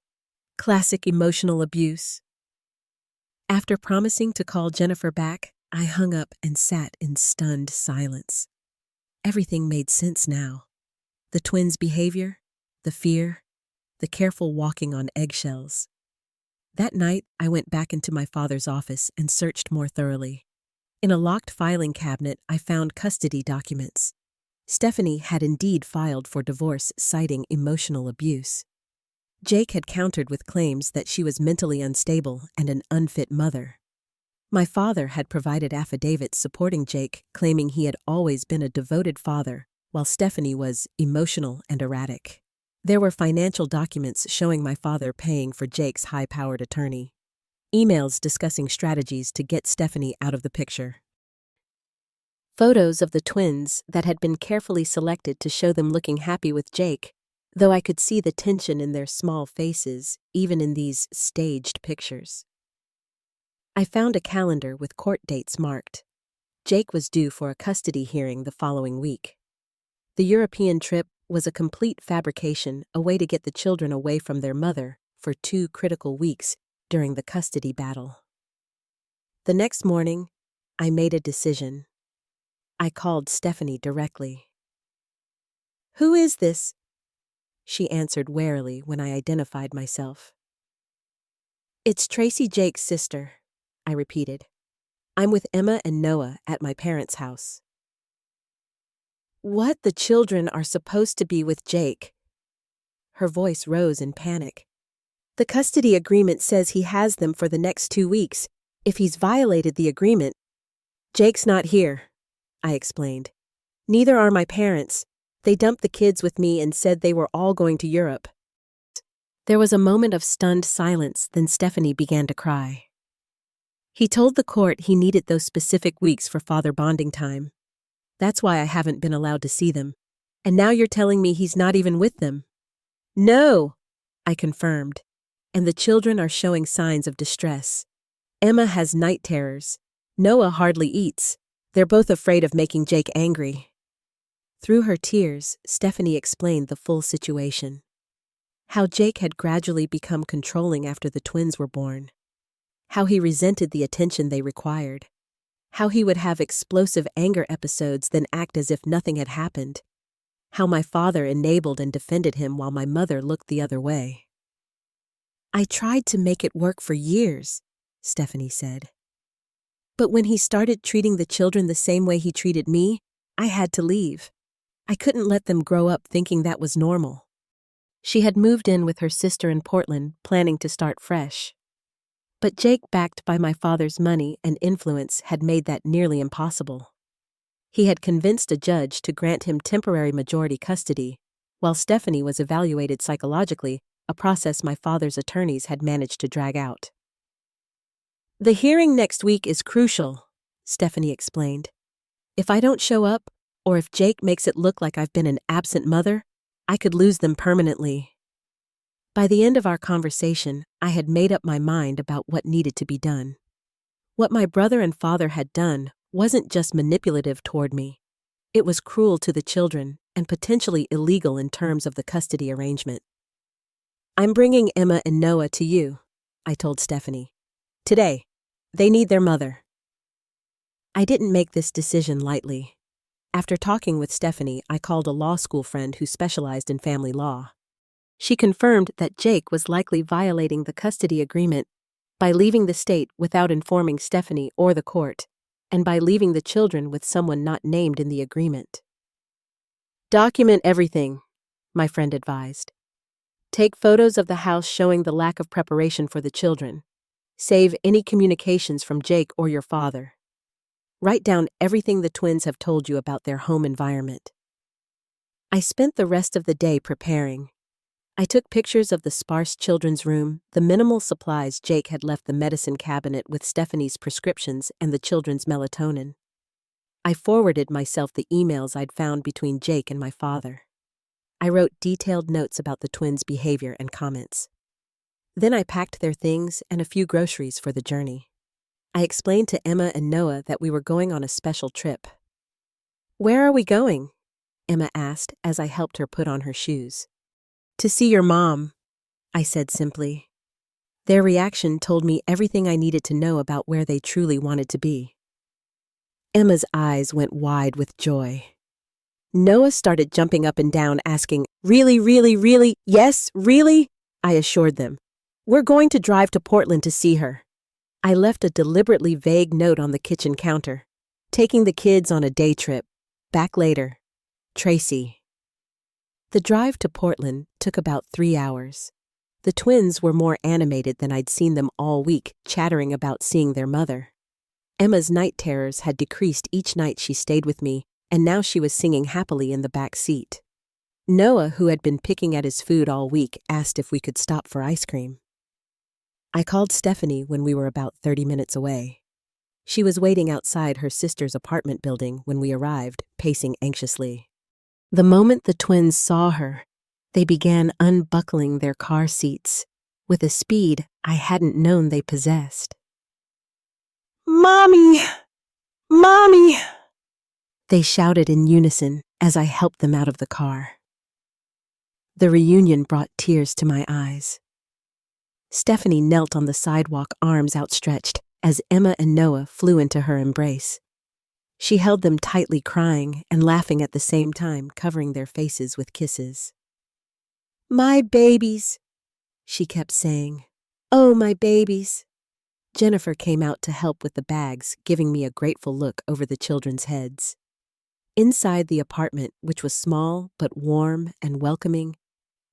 Classic emotional abuse." After promising to call Jennifer back, I hung up and sat in stunned silence. Everything made sense now. The twins' behavior, the fear, the careful walking on eggshells. That night, I went back into my father's office and searched more thoroughly. In a locked filing cabinet, I found custody documents. Stephanie had indeed filed for divorce, citing emotional abuse. Jake had countered with claims that she was mentally unstable and an unfit mother. My father had provided affidavits supporting Jake, claiming he had always been a devoted father, while Stephanie was emotional and erratic. There were financial documents showing my father paying for Jake's high-powered attorney. Emails discussing strategies to get Stephanie out of the picture. Photos of the twins that had been carefully selected to show them looking happy with Jake, though I could see the tension in their small faces, even in these staged pictures. I found a calendar with court dates marked. Jake was due for a custody hearing the following week. The European trip was a complete fabrication, a way to get the children away from their mother for 2 critical weeks during the custody battle. The next morning, I made a decision. I called Stephanie directly. "Who is this?" She answered warily when I identified myself. "It's Tracy, Jake's sister," I repeated. "I'm with Emma and Noah at my parents' house." "What? The children are supposed to be with Jake?" Her voice rose in panic. "The custody agreement says he has them for the next 2 weeks. If he's violated the agreement..." "Jake's not here," I explained. "Neither are my parents. They dumped the kids with me and said they were all going to Europe." There was a moment of stunned silence, then Stephanie began to cry. "He told the court he needed those specific weeks for father bonding time. That's why I haven't been allowed to see them. And now you're telling me he's not even with them." "No," I confirmed. "And the children are showing signs of distress. Emma has night terrors. Noah hardly eats. They're both afraid of making Jake angry." Through her tears, Stephanie explained the full situation. How Jake had gradually become controlling after the twins were born. How he resented the attention they required. How he would have explosive anger episodes then act as if nothing had happened. How my father enabled and defended him while my mother looked the other way. "I tried to make it work for years," Stephanie said. "But when he started treating the children the same way he treated me, I had to leave. I couldn't let them grow up thinking that was normal." She had moved in with her sister in Portland, planning to start fresh. But Jake, backed by my father's money and influence, had made that nearly impossible. He had convinced a judge to grant him temporary majority custody, while Stephanie was evaluated psychologically, a process my father's attorneys had managed to drag out. "The hearing next week is crucial," Stephanie explained. "If I don't show up, or if Jake makes it look like I've been an absent mother, I could lose them permanently." By the end of our conversation, I had made up my mind about what needed to be done. What my brother and father had done wasn't just manipulative toward me. It was cruel to the children and potentially illegal in terms of the custody arrangement. "I'm bringing Emma and Noah to you," I told Stephanie. "Today. They need their mother." I didn't make this decision lightly. After talking with Stephanie, I called a law school friend who specialized in family law. She confirmed that Jake was likely violating the custody agreement by leaving the state without informing Stephanie or the court, and by leaving the children with someone not named in the agreement. "Document everything," my friend advised. "Take photos of the house showing the lack of preparation for the children. Save any communications from Jake or your father. Write down everything the twins have told you about their home environment." I spent the rest of the day preparing. I took pictures of the sparse children's room, the minimal supplies Jake had left the medicine cabinet with Stephanie's prescriptions and the children's melatonin. I forwarded myself the emails I'd found between Jake and my father. I wrote detailed notes about the twins' behavior and comments. Then I packed their things and a few groceries for the journey. I explained to Emma and Noah that we were going on a special trip. "Where are we going?" Emma asked as I helped her put on her shoes. "To see your mom," I said simply. Their reaction told me everything I needed to know about where they truly wanted to be. Emma's eyes went wide with joy. Noah started jumping up and down, asking, "Really, really, really? Yes, really?" I assured them. "We're going to drive to Portland to see her." I left a deliberately vague note on the kitchen counter. "Taking the kids on a day trip. Back later. Tracy." The drive to Portland took about 3 hours. The twins were more animated than I'd seen them all week, chattering about seeing their mother. Emma's night terrors had decreased each night she stayed with me, and now she was singing happily in the back seat. Noah, who had been picking at his food all week, asked if we could stop for ice cream. I called Stephanie when we were about 30 minutes away. She was waiting outside her sister's apartment building when we arrived, pacing anxiously. The moment the twins saw her, they began unbuckling their car seats with a speed I hadn't known they possessed. "Mommy! Mommy!" they shouted in unison as I helped them out of the car. The reunion brought tears to my eyes. Stephanie knelt on the sidewalk, arms outstretched, as Emma and Noah flew into her embrace. She held them tightly, crying and laughing at the same time, covering their faces with kisses. "My babies," she kept saying. "Oh, my babies." Jennifer came out to help with the bags, giving me a grateful look over the children's heads. Inside the apartment, which was small but warm and welcoming,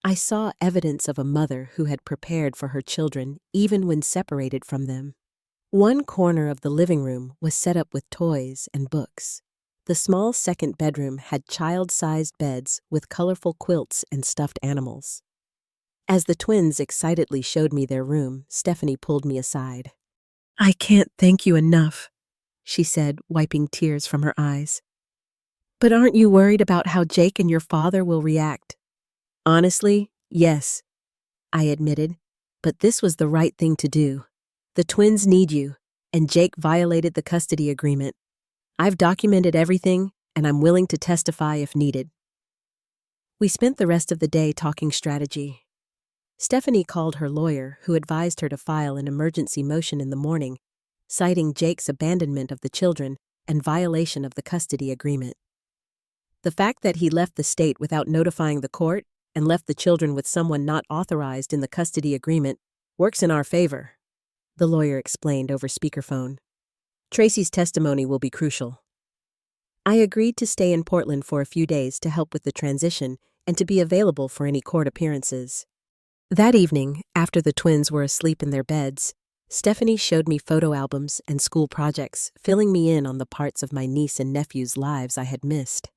I saw evidence of a mother who had prepared for her children even when separated from them. One corner of the living room was set up with toys and books. The small second bedroom had child-sized beds with colorful quilts and stuffed animals. As the twins excitedly showed me their room, Stephanie pulled me aside. "I can't thank you enough," she said, wiping tears from her eyes. "But aren't you worried about how Jake and your father will react?" "Honestly, yes," I admitted, "but this was the right thing to do. The twins need you, and Jake violated the custody agreement. I've documented everything, and I'm willing to testify if needed." We spent the rest of the day talking strategy. Stephanie called her lawyer, who advised her to file an emergency motion in the morning, citing Jake's abandonment of the children and violation of the custody agreement. The fact that he left the state without notifying the court and left the children with someone not authorized in the custody agreement works in our favor, the lawyer explained over speakerphone. "Tracy's testimony will be crucial." I agreed to stay in Portland for a few days to help with the transition and to be available for any court appearances. That evening, after the twins were asleep in their beds, Stephanie showed me photo albums and school projects, filling me in on the parts of my niece and nephew's lives I had missed.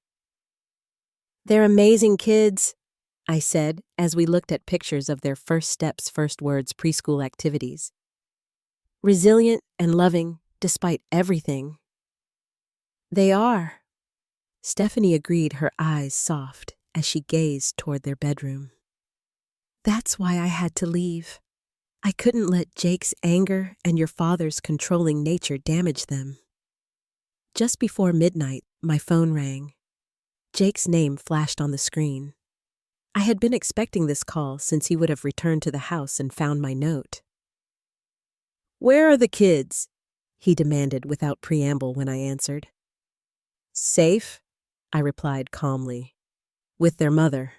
"They're amazing kids," I said as we looked at pictures of their first steps, first words preschool activities. "Resilient and loving, despite everything." "They are," Stephanie agreed, her eyes soft as she gazed toward their bedroom. "That's why I had to leave. I couldn't let Jake's anger and your father's controlling nature damage them." Just before midnight, my phone rang. Jake's name flashed on the screen. I had been expecting this call since he would have returned to the house and found my note. "Where are the kids?" he demanded without preamble when I answered. "Safe," I replied calmly. "With their mother."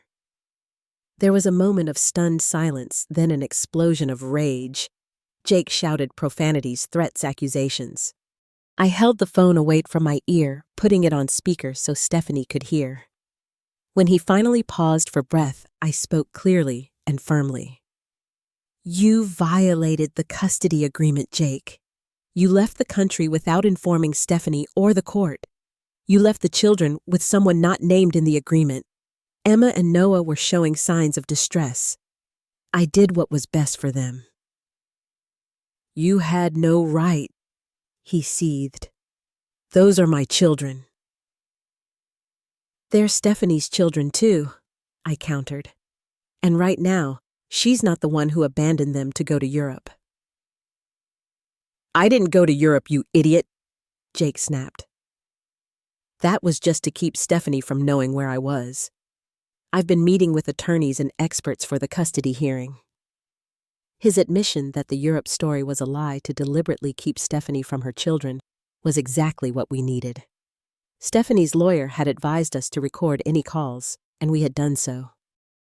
There was a moment of stunned silence, then an explosion of rage. Jake shouted profanities, threats, accusations. I held the phone away from my ear, putting it on speaker so Stephanie could hear. When he finally paused for breath, I spoke clearly and firmly. "You violated the custody agreement, Jake. You left the country without informing Stephanie or the court. You left the children with someone not named in the agreement. Emma and Noah were showing signs of distress. I did what was best for them." "You had no right," he seethed. "Those are my children." "They're Stephanie's children too," I countered. "And right now, she's not the one who abandoned them to go to Europe." "I didn't go to Europe, you idiot," Jake snapped. "That was just to keep Stephanie from knowing where I was. I've been meeting with attorneys and experts for the custody hearing." His admission that the Europe story was a lie to deliberately keep Stephanie from her children was exactly what we needed. Stephanie's lawyer had advised us to record any calls, and we had done so.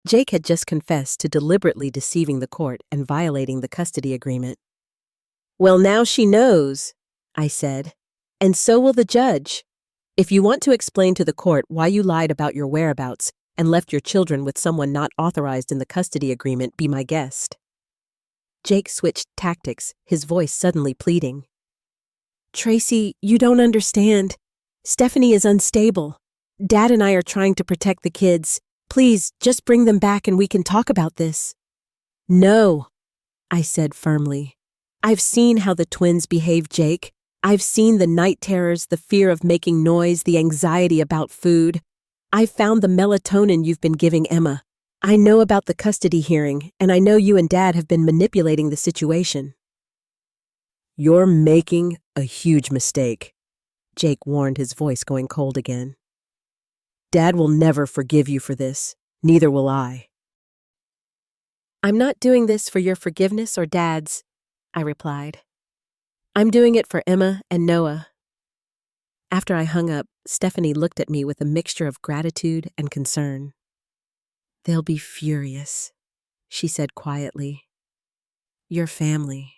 Jake had just confessed to deliberately deceiving the court and violating the custody agreement. "Well, now she knows," I said, "and so will the judge. If you want to explain to the court why you lied about your whereabouts and left your children with someone not authorized in the custody agreement, be my guest." Jake switched tactics, his voice suddenly pleading. "Tracy, you don't understand. Stephanie is unstable. Dad and I are trying to protect the kids. Please, just bring them back and we can talk about this." "No," I said firmly. "I've seen how the twins behave, Jake. I've seen the night terrors, the fear of making noise, the anxiety about food. I've found the melatonin you've been giving Emma. I know about the custody hearing, and I know you and Dad have been manipulating the situation. You're making a huge mistake, Jake warned, his voice going cold again. Dad will never forgive you for this. Neither will I. I'm not doing this for your forgiveness or Dad's, I replied. I'm doing it for Emma and Noah. After I hung up, Stephanie looked at me with a mixture of gratitude and concern. They'll be furious, she said quietly. Your family.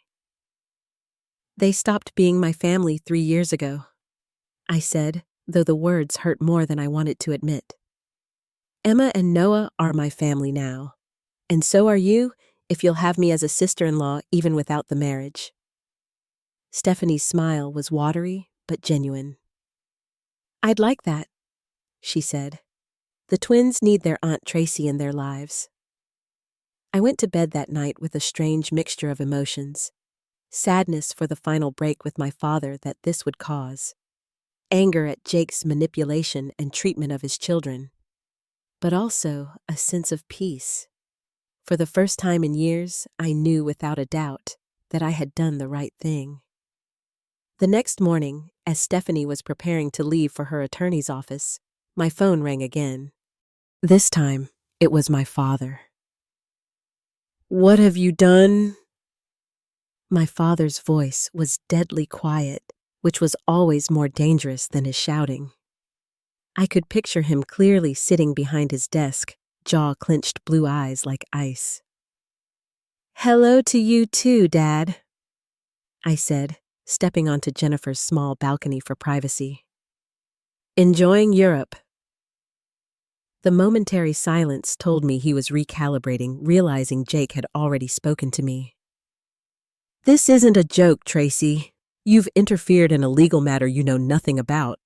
They stopped being my family 3 years ago, I said, though the words hurt more than I wanted to admit. Emma and Noah are my family now, and so are you if you'll have me as a sister-in-law even without the marriage. Stephanie's smile was watery but genuine. I'd like that, she said. The twins need their Aunt Tracy in their lives. I went to bed that night with a strange mixture of emotions. Sadness for the final break with my father that this would cause. Anger at Jake's manipulation and treatment of his children. But also a sense of peace. For the first time in years, I knew without a doubt that I had done the right thing. The next morning, as Stephanie was preparing to leave for her attorney's office, my phone rang again. This time, it was my father. What have you done? My father's voice was deadly quiet, which was always more dangerous than his shouting. I could picture him clearly sitting behind his desk, jaw-clenched, blue eyes like ice. Hello to you too, Dad, I said, stepping onto Jennifer's small balcony for privacy. Enjoying Europe. The momentary silence told me he was recalibrating, realizing Jake had already spoken to me. This isn't a joke, Tracy. You've interfered in a legal matter you know nothing about.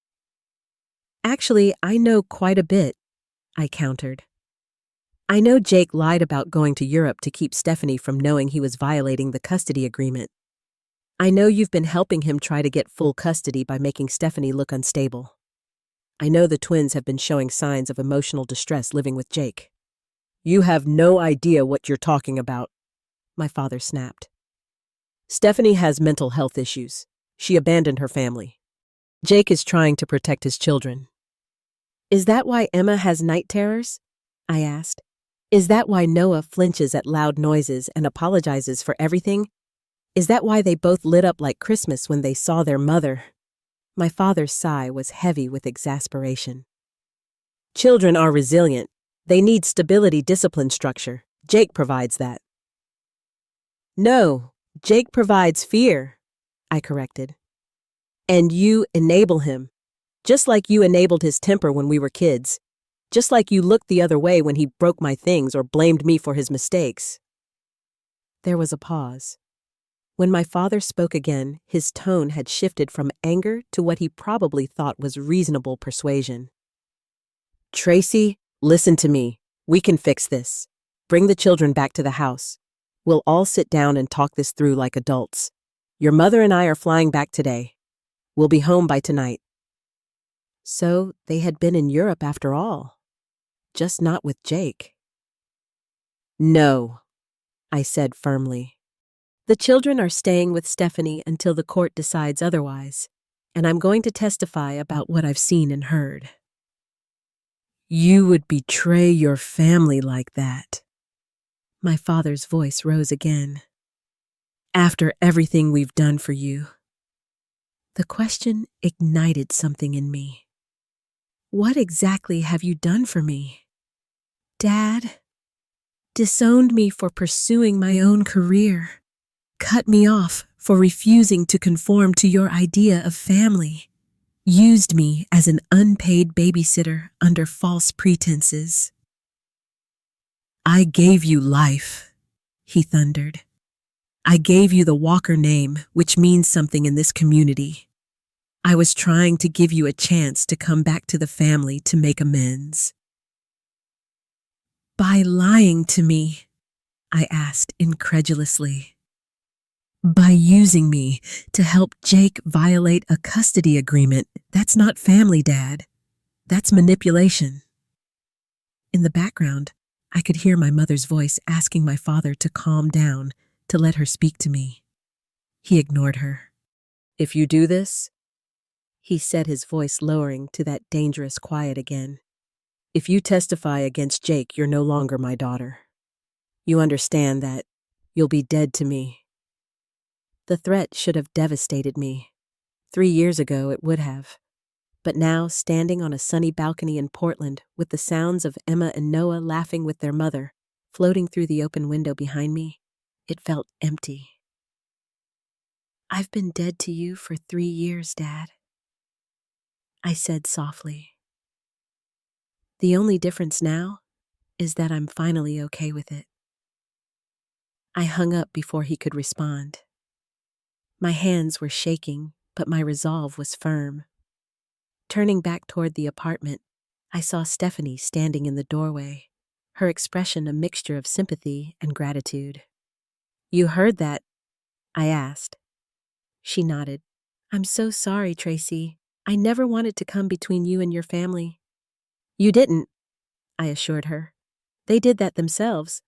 Actually, I know quite a bit, I countered. I know Jake lied about going to Europe to keep Stephanie from knowing he was violating the custody agreement. I know you've been helping him try to get full custody by making Stephanie look unstable. I know the twins have been showing signs of emotional distress living with Jake. You have no idea what you're talking about, my father snapped. Stephanie has mental health issues. She abandoned her family. Jake is trying to protect his children. Is that why Emma has night terrors? I asked. Is that why Noah flinches at loud noises and apologizes for everything? Is that why they both lit up like Christmas when they saw their mother? My father's sigh was heavy with exasperation. Children are resilient. They need stability, discipline, structure. Jake provides that. No, Jake provides fear, I corrected. And you enable him, just like you enabled his temper when we were kids, just like you looked the other way when he broke my things or blamed me for his mistakes. There was a pause. When my father spoke again, his tone had shifted from anger to what he probably thought was reasonable persuasion. Tracy, listen to me. We can fix this. Bring the children back to the house. We'll all sit down and talk this through like adults. Your mother and I are flying back today. We'll be home by tonight. So they had been in Europe after all. Just not with Jake. No, I said firmly. The children are staying with Stephanie until the court decides otherwise, and I'm going to testify about what I've seen and heard. You would betray your family like that. My father's voice rose again. After everything we've done for you. The question ignited something in me. What exactly have you done for me? Dad disowned me for pursuing my own career, cut me off for refusing to conform to your idea of family, used me as an unpaid babysitter under false pretenses. I gave you life, he thundered. I gave you the Walker name, which means something in this community. I was trying to give you a chance to come back to the family to make amends. By lying to me, I asked incredulously. By using me to help Jake violate a custody agreement. That's not family, Dad. That's manipulation. In the background, I could hear my mother's voice asking my father to calm down, to let her speak to me. He ignored her. "If you do this," he said, his voice lowering to that dangerous quiet again, "if you testify against Jake, you're no longer my daughter. You understand that you'll be dead to me." The threat should have devastated me. 3 years ago it would have. But now, standing on a sunny balcony in Portland, with the sounds of Emma and Noah laughing with their mother floating through the open window behind me, it felt empty. "I've been dead to you for 3 years, Dad," I said softly. "The only difference now is that I'm finally okay with it." I hung up before he could respond. My hands were shaking, but my resolve was firm. Turning back toward the apartment, I saw Stephanie standing in the doorway, her expression a mixture of sympathy and gratitude. "You heard that?" I asked. She nodded. "I'm so sorry, Tracy. I never wanted to come between you and your family." "You didn't," I assured her. "They did that themselves.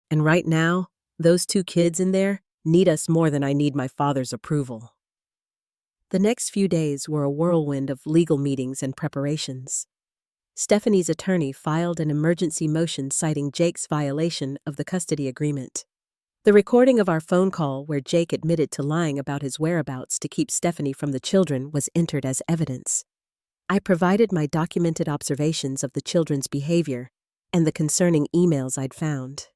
And right now, those 2 kids in there need us more than I need my father's approval." The next few days were a whirlwind of legal meetings and preparations. Stephanie's attorney filed an emergency motion citing Jake's violation of the custody agreement. The recording of our phone call where Jake admitted to lying about his whereabouts to keep Stephanie from the children was entered as evidence. I provided my documented observations of the children's behavior and the concerning emails I'd found.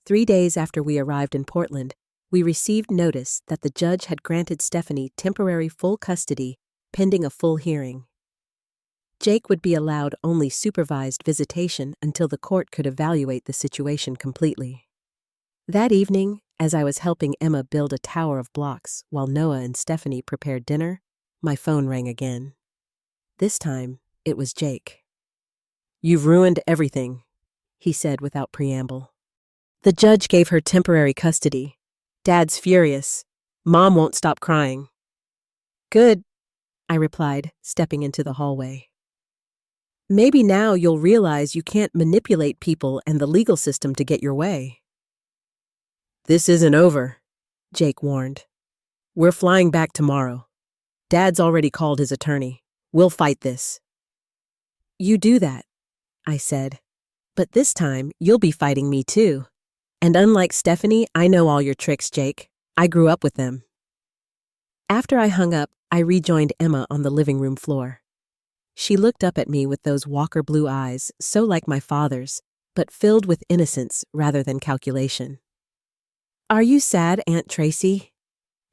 3 days after we arrived in Portland, we received notice that the judge had granted Stephanie temporary full custody pending a full hearing. Jake would be allowed only supervised visitation until the court could evaluate the situation completely. That evening, as I was helping Emma build a tower of blocks while Noah and Stephanie prepared dinner, my phone rang again. This time, it was Jake. "You've ruined everything," he said without preamble. "The judge gave her temporary custody. Dad's furious. Mom won't stop crying." "Good," I replied, stepping into the hallway. "Maybe now you'll realize you can't manipulate people and the legal system to get your way." "This isn't over," Jake warned. "We're flying back tomorrow. Dad's already called his attorney. We'll fight this." "You do that," I said. "But this time, you'll be fighting me too. And unlike Stephanie, I know all your tricks, Jake. I grew up with them." After I hung up, I rejoined Emma on the living room floor. She looked up at me with those Walker blue eyes, so like my father's, but filled with innocence rather than calculation. "Are you sad, Aunt Tracy?"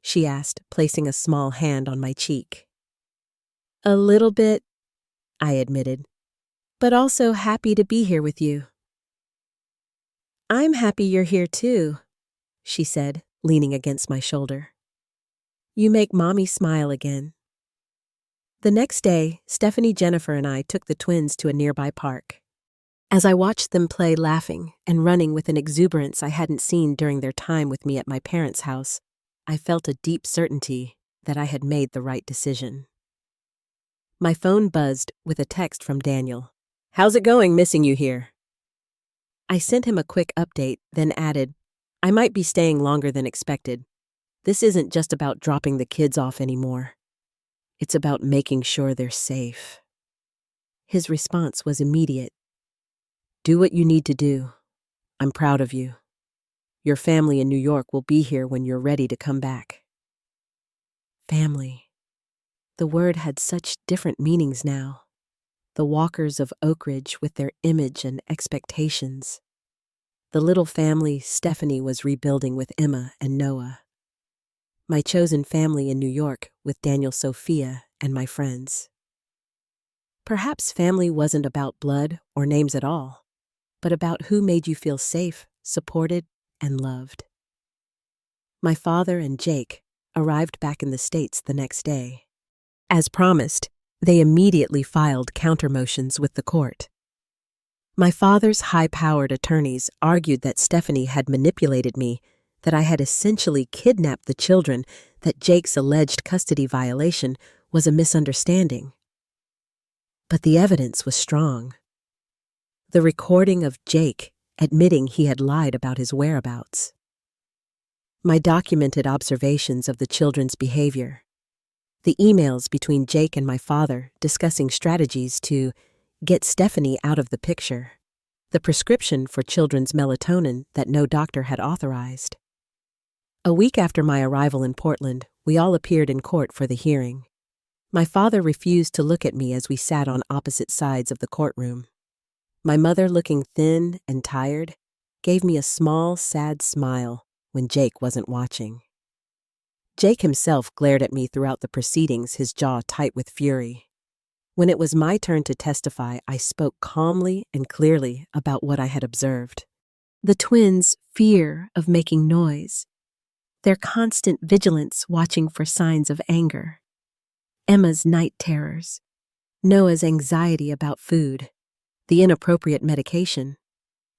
she asked, placing a small hand on my cheek. "A little bit," I admitted, "but also happy to be here with you." "I'm happy you're here too," she said, leaning against my shoulder. "You make Mommy smile again." The next day, Stephanie, Jennifer, and I took the twins to a nearby park. As I watched them play, laughing and running with an exuberance I hadn't seen during their time with me at my parents' house, I felt a deep certainty that I had made the right decision. My phone buzzed with a text from Daniel. "How's it going, missing you here?" I sent him a quick update, then added, "I might be staying longer than expected. This isn't just about dropping the kids off anymore. It's about making sure they're safe." His response was immediate. "Do what you need to do. I'm proud of you. Your family in New York will be here when you're ready to come back." Family. The word had such different meanings now. The Walkers of Oak Ridge with their image and expectations. The little family Stephanie was rebuilding with Emma and Noah. My chosen family in New York with Daniel, Sophia, and my friends. Perhaps family wasn't about blood or names at all, but about who made you feel safe, supported, and loved. My father and Jake arrived back in the States the next day. As promised, they immediately filed counter-motions with the court. My father's high-powered attorneys argued that Stephanie had manipulated me, that I had essentially kidnapped the children, that Jake's alleged custody violation was a misunderstanding. But the evidence was strong. The recording of Jake admitting he had lied about his whereabouts. My documented observations of the children's behavior. The emails between Jake and my father discussing strategies to get Stephanie out of the picture. The prescription for children's melatonin that no doctor had authorized. A week after my arrival in Portland, we all appeared in court for the hearing. My father refused to look at me as we sat on opposite sides of the courtroom. My mother, looking thin and tired, gave me a small, sad smile when Jake wasn't watching. Jake himself glared at me throughout the proceedings, his jaw tight with fury. When it was my turn to testify, I spoke calmly and clearly about what I had observed. The twins' fear of making noise, their constant vigilance watching for signs of anger, Emma's night terrors, Noah's anxiety about food, the inappropriate medication,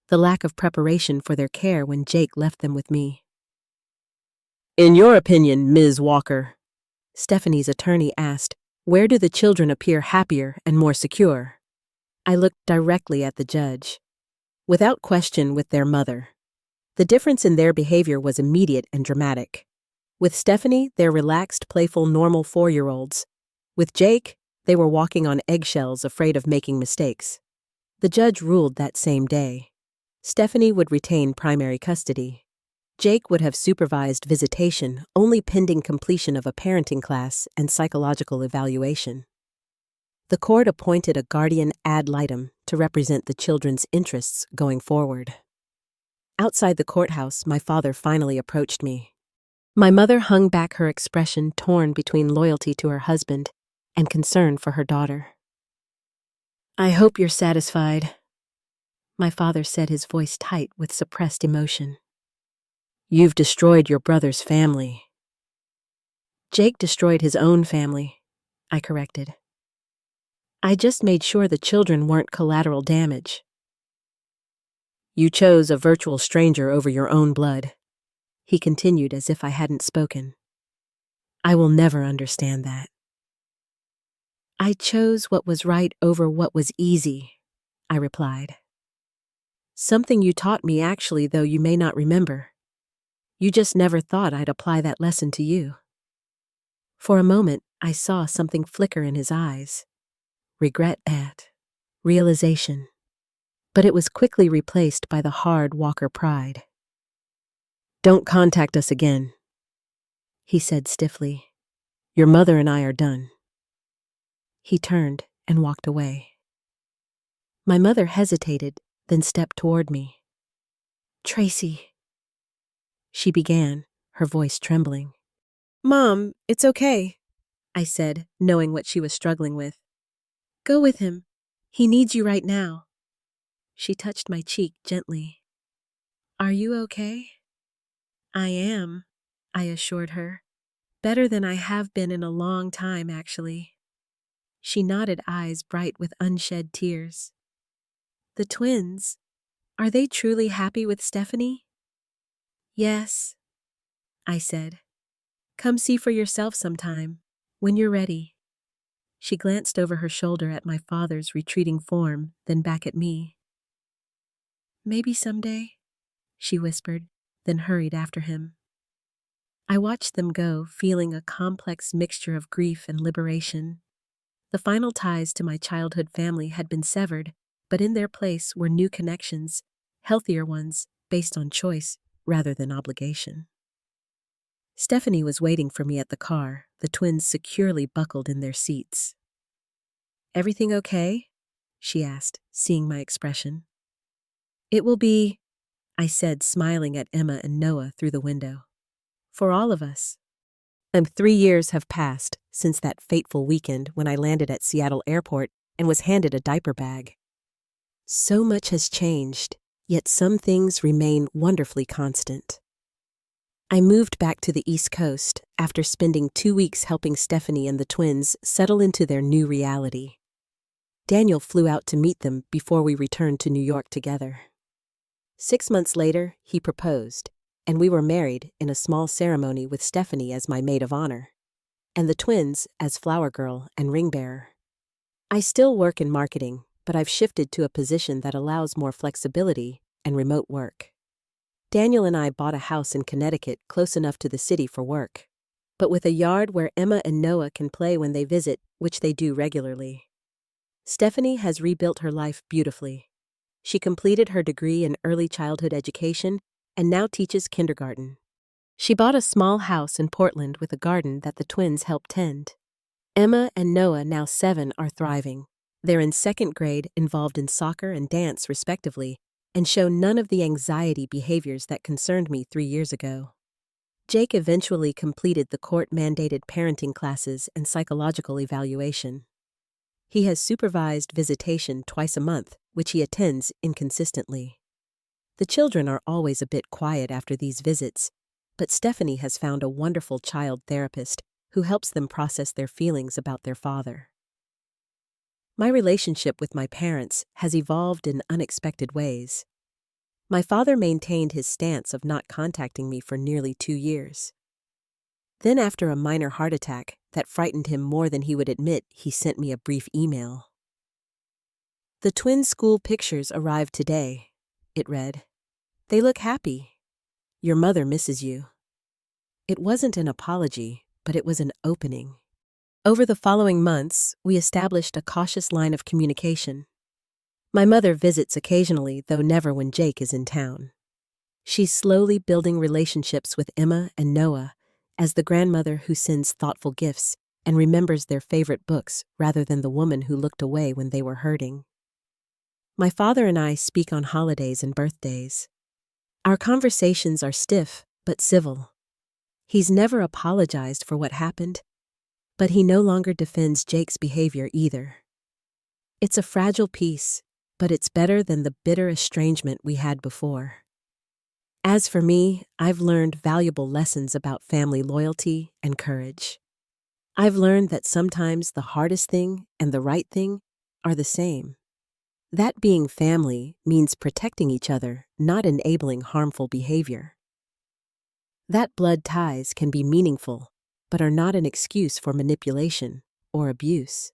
the lack of preparation for their care when Jake left them with me. "In your opinion, Ms. Walker," Stephanie's attorney asked, "where do the children appear happier and more secure?" I looked directly at the judge. Without question, with their mother. The difference in their behavior was immediate and dramatic. With Stephanie, they're relaxed, playful, normal 4-year-olds. With Jake, they were walking on eggshells, afraid of making mistakes. The judge ruled that same day. Stephanie would retain primary custody. Jake would have supervised visitation only pending completion of a parenting class and psychological evaluation. The court appointed a guardian ad litem to represent the children's interests going forward. Outside the courthouse, my father finally approached me. My mother hung back her expression, torn between loyalty to her husband and concern for her daughter. "I hope you're satisfied," my father said, his voice tight with suppressed emotion. "You've destroyed your brother's family." "Jake destroyed his own family," I corrected. "I just made sure the children weren't collateral damage." "You chose a virtual stranger over your own blood," he continued as if I hadn't spoken. "I will never understand that." "I chose what was right over what was easy," I replied. "Something you taught me actually, though you may not remember. You just never thought I'd apply that lesson to you." For a moment, I saw something flicker in his eyes. Regret at realization. But it was quickly replaced by the hard Walker pride. "Don't contact us again," he said stiffly. "Your mother and I are done." He turned and walked away. My mother hesitated, then stepped toward me. "Tracy," she began, her voice trembling. "Mom, it's okay," I said, knowing what she was struggling with. "Go with him. He needs you right now." She touched my cheek gently. "Are you okay?" "I am," I assured her. "Better than I have been in a long time, actually." She nodded, eyes bright with unshed tears. "The twins, are they truly happy with Stephanie?" "Yes," I said. "Come see for yourself sometime, when you're ready." She glanced over her shoulder at my father's retreating form, then back at me. "Maybe someday," she whispered, then hurried after him. I watched them go, feeling a complex mixture of grief and liberation. The final ties to my childhood family had been severed, but in their place were new connections, healthier ones, based on choice rather than obligation. Stephanie was waiting for me at the car, the twins securely buckled in their seats. "Everything okay?" she asked, seeing my expression. "It will be," I said, smiling at Emma and Noah through the window. "For all of us." 3 years have passed since that fateful weekend when I landed at Seattle Airport and was handed a diaper bag. So much has changed, yet some things remain wonderfully constant. I moved back to the East Coast after spending 2 weeks helping Stephanie and the twins settle into their new reality. Daniel flew out to meet them before we returned to New York together. 6 months later, he proposed, and we were married in a small ceremony with Stephanie as my maid of honor, and the twins as flower girl and ring bearer. I still work in marketing, but I've shifted to a position that allows more flexibility and remote work. Daniel and I bought a house in Connecticut close enough to the city for work, but with a yard where Emma and Noah can play when they visit, which they do regularly. Stephanie has rebuilt her life beautifully. She completed her degree in early childhood education and now teaches kindergarten. She bought a small house in Portland with a garden that the twins help tend. Emma and Noah, now 7, are thriving. They're in 2nd grade, involved in soccer and dance, respectively, and show none of the anxiety behaviors that concerned me 3 years ago. Jake eventually completed the court-mandated parenting classes and psychological evaluation. He has supervised visitation twice a month, which he attends inconsistently. The children are always a bit quiet after these visits, but Stephanie has found a wonderful child therapist who helps them process their feelings about their father. My relationship with my parents has evolved in unexpected ways. My father maintained his stance of not contacting me for nearly 2 years. Then, after a minor heart attack that frightened him more than he would admit, he sent me a brief email. "The twins' school pictures arrived today," it read. "They look happy. Your mother misses you." It wasn't an apology, but it was an opening. Over the following months, we established a cautious line of communication. My mother visits occasionally, though never when Jake is in town. She's slowly building relationships with Emma and Noah as the grandmother who sends thoughtful gifts and remembers their favorite books rather than the woman who looked away when they were hurting. My father and I speak on holidays and birthdays. Our conversations are stiff but civil. He's never apologized for what happened, but he no longer defends Jake's behavior either. It's a fragile peace, but it's better than the bitter estrangement we had before. As for me, I've learned valuable lessons about family loyalty and courage. I've learned that sometimes the hardest thing and the right thing are the same. That being family means protecting each other, not enabling harmful behavior. That blood ties can be meaningful, but are not an excuse for manipulation or abuse.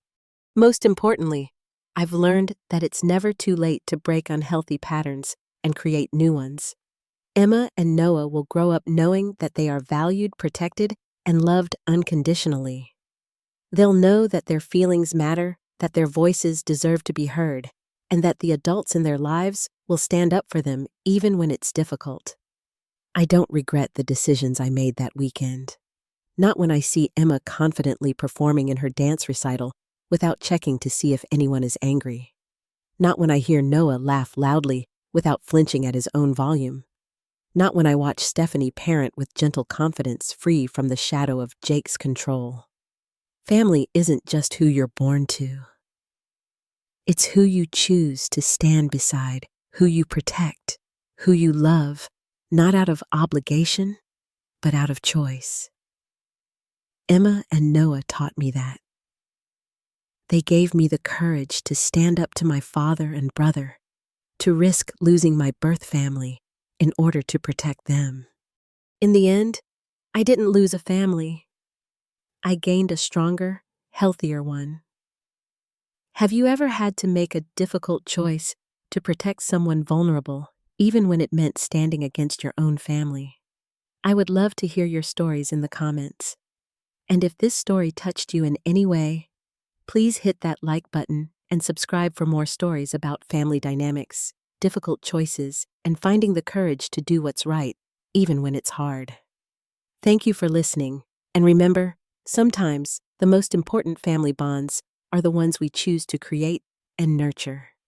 Most importantly, I've learned that it's never too late to break unhealthy patterns and create new ones. Emma and Noah will grow up knowing that they are valued, protected, and loved unconditionally. They'll know that their feelings matter, that their voices deserve to be heard, and that the adults in their lives will stand up for them even when it's difficult. I don't regret the decisions I made that weekend. Not when I see Emma confidently performing in her dance recital without checking to see if anyone is angry. Not when I hear Noah laugh loudly without flinching at his own volume. Not when I watch Stephanie parent with gentle confidence free from the shadow of Jake's control. Family isn't just who you're born to. It's who you choose to stand beside, who you protect, who you love, not out of obligation, but out of choice. Emma and Noah taught me that. They gave me the courage to stand up to my father and brother, to risk losing my birth family in order to protect them. In the end, I didn't lose a family. I gained a stronger, healthier one. Have you ever had to make a difficult choice to protect someone vulnerable, even when it meant standing against your own family? I would love to hear your stories in the comments. And if this story touched you in any way, please hit that like button and subscribe for more stories about family dynamics, difficult choices, and finding the courage to do what's right, even when it's hard. Thank you for listening, and remember, sometimes the most important family bonds are the ones we choose to create and nurture.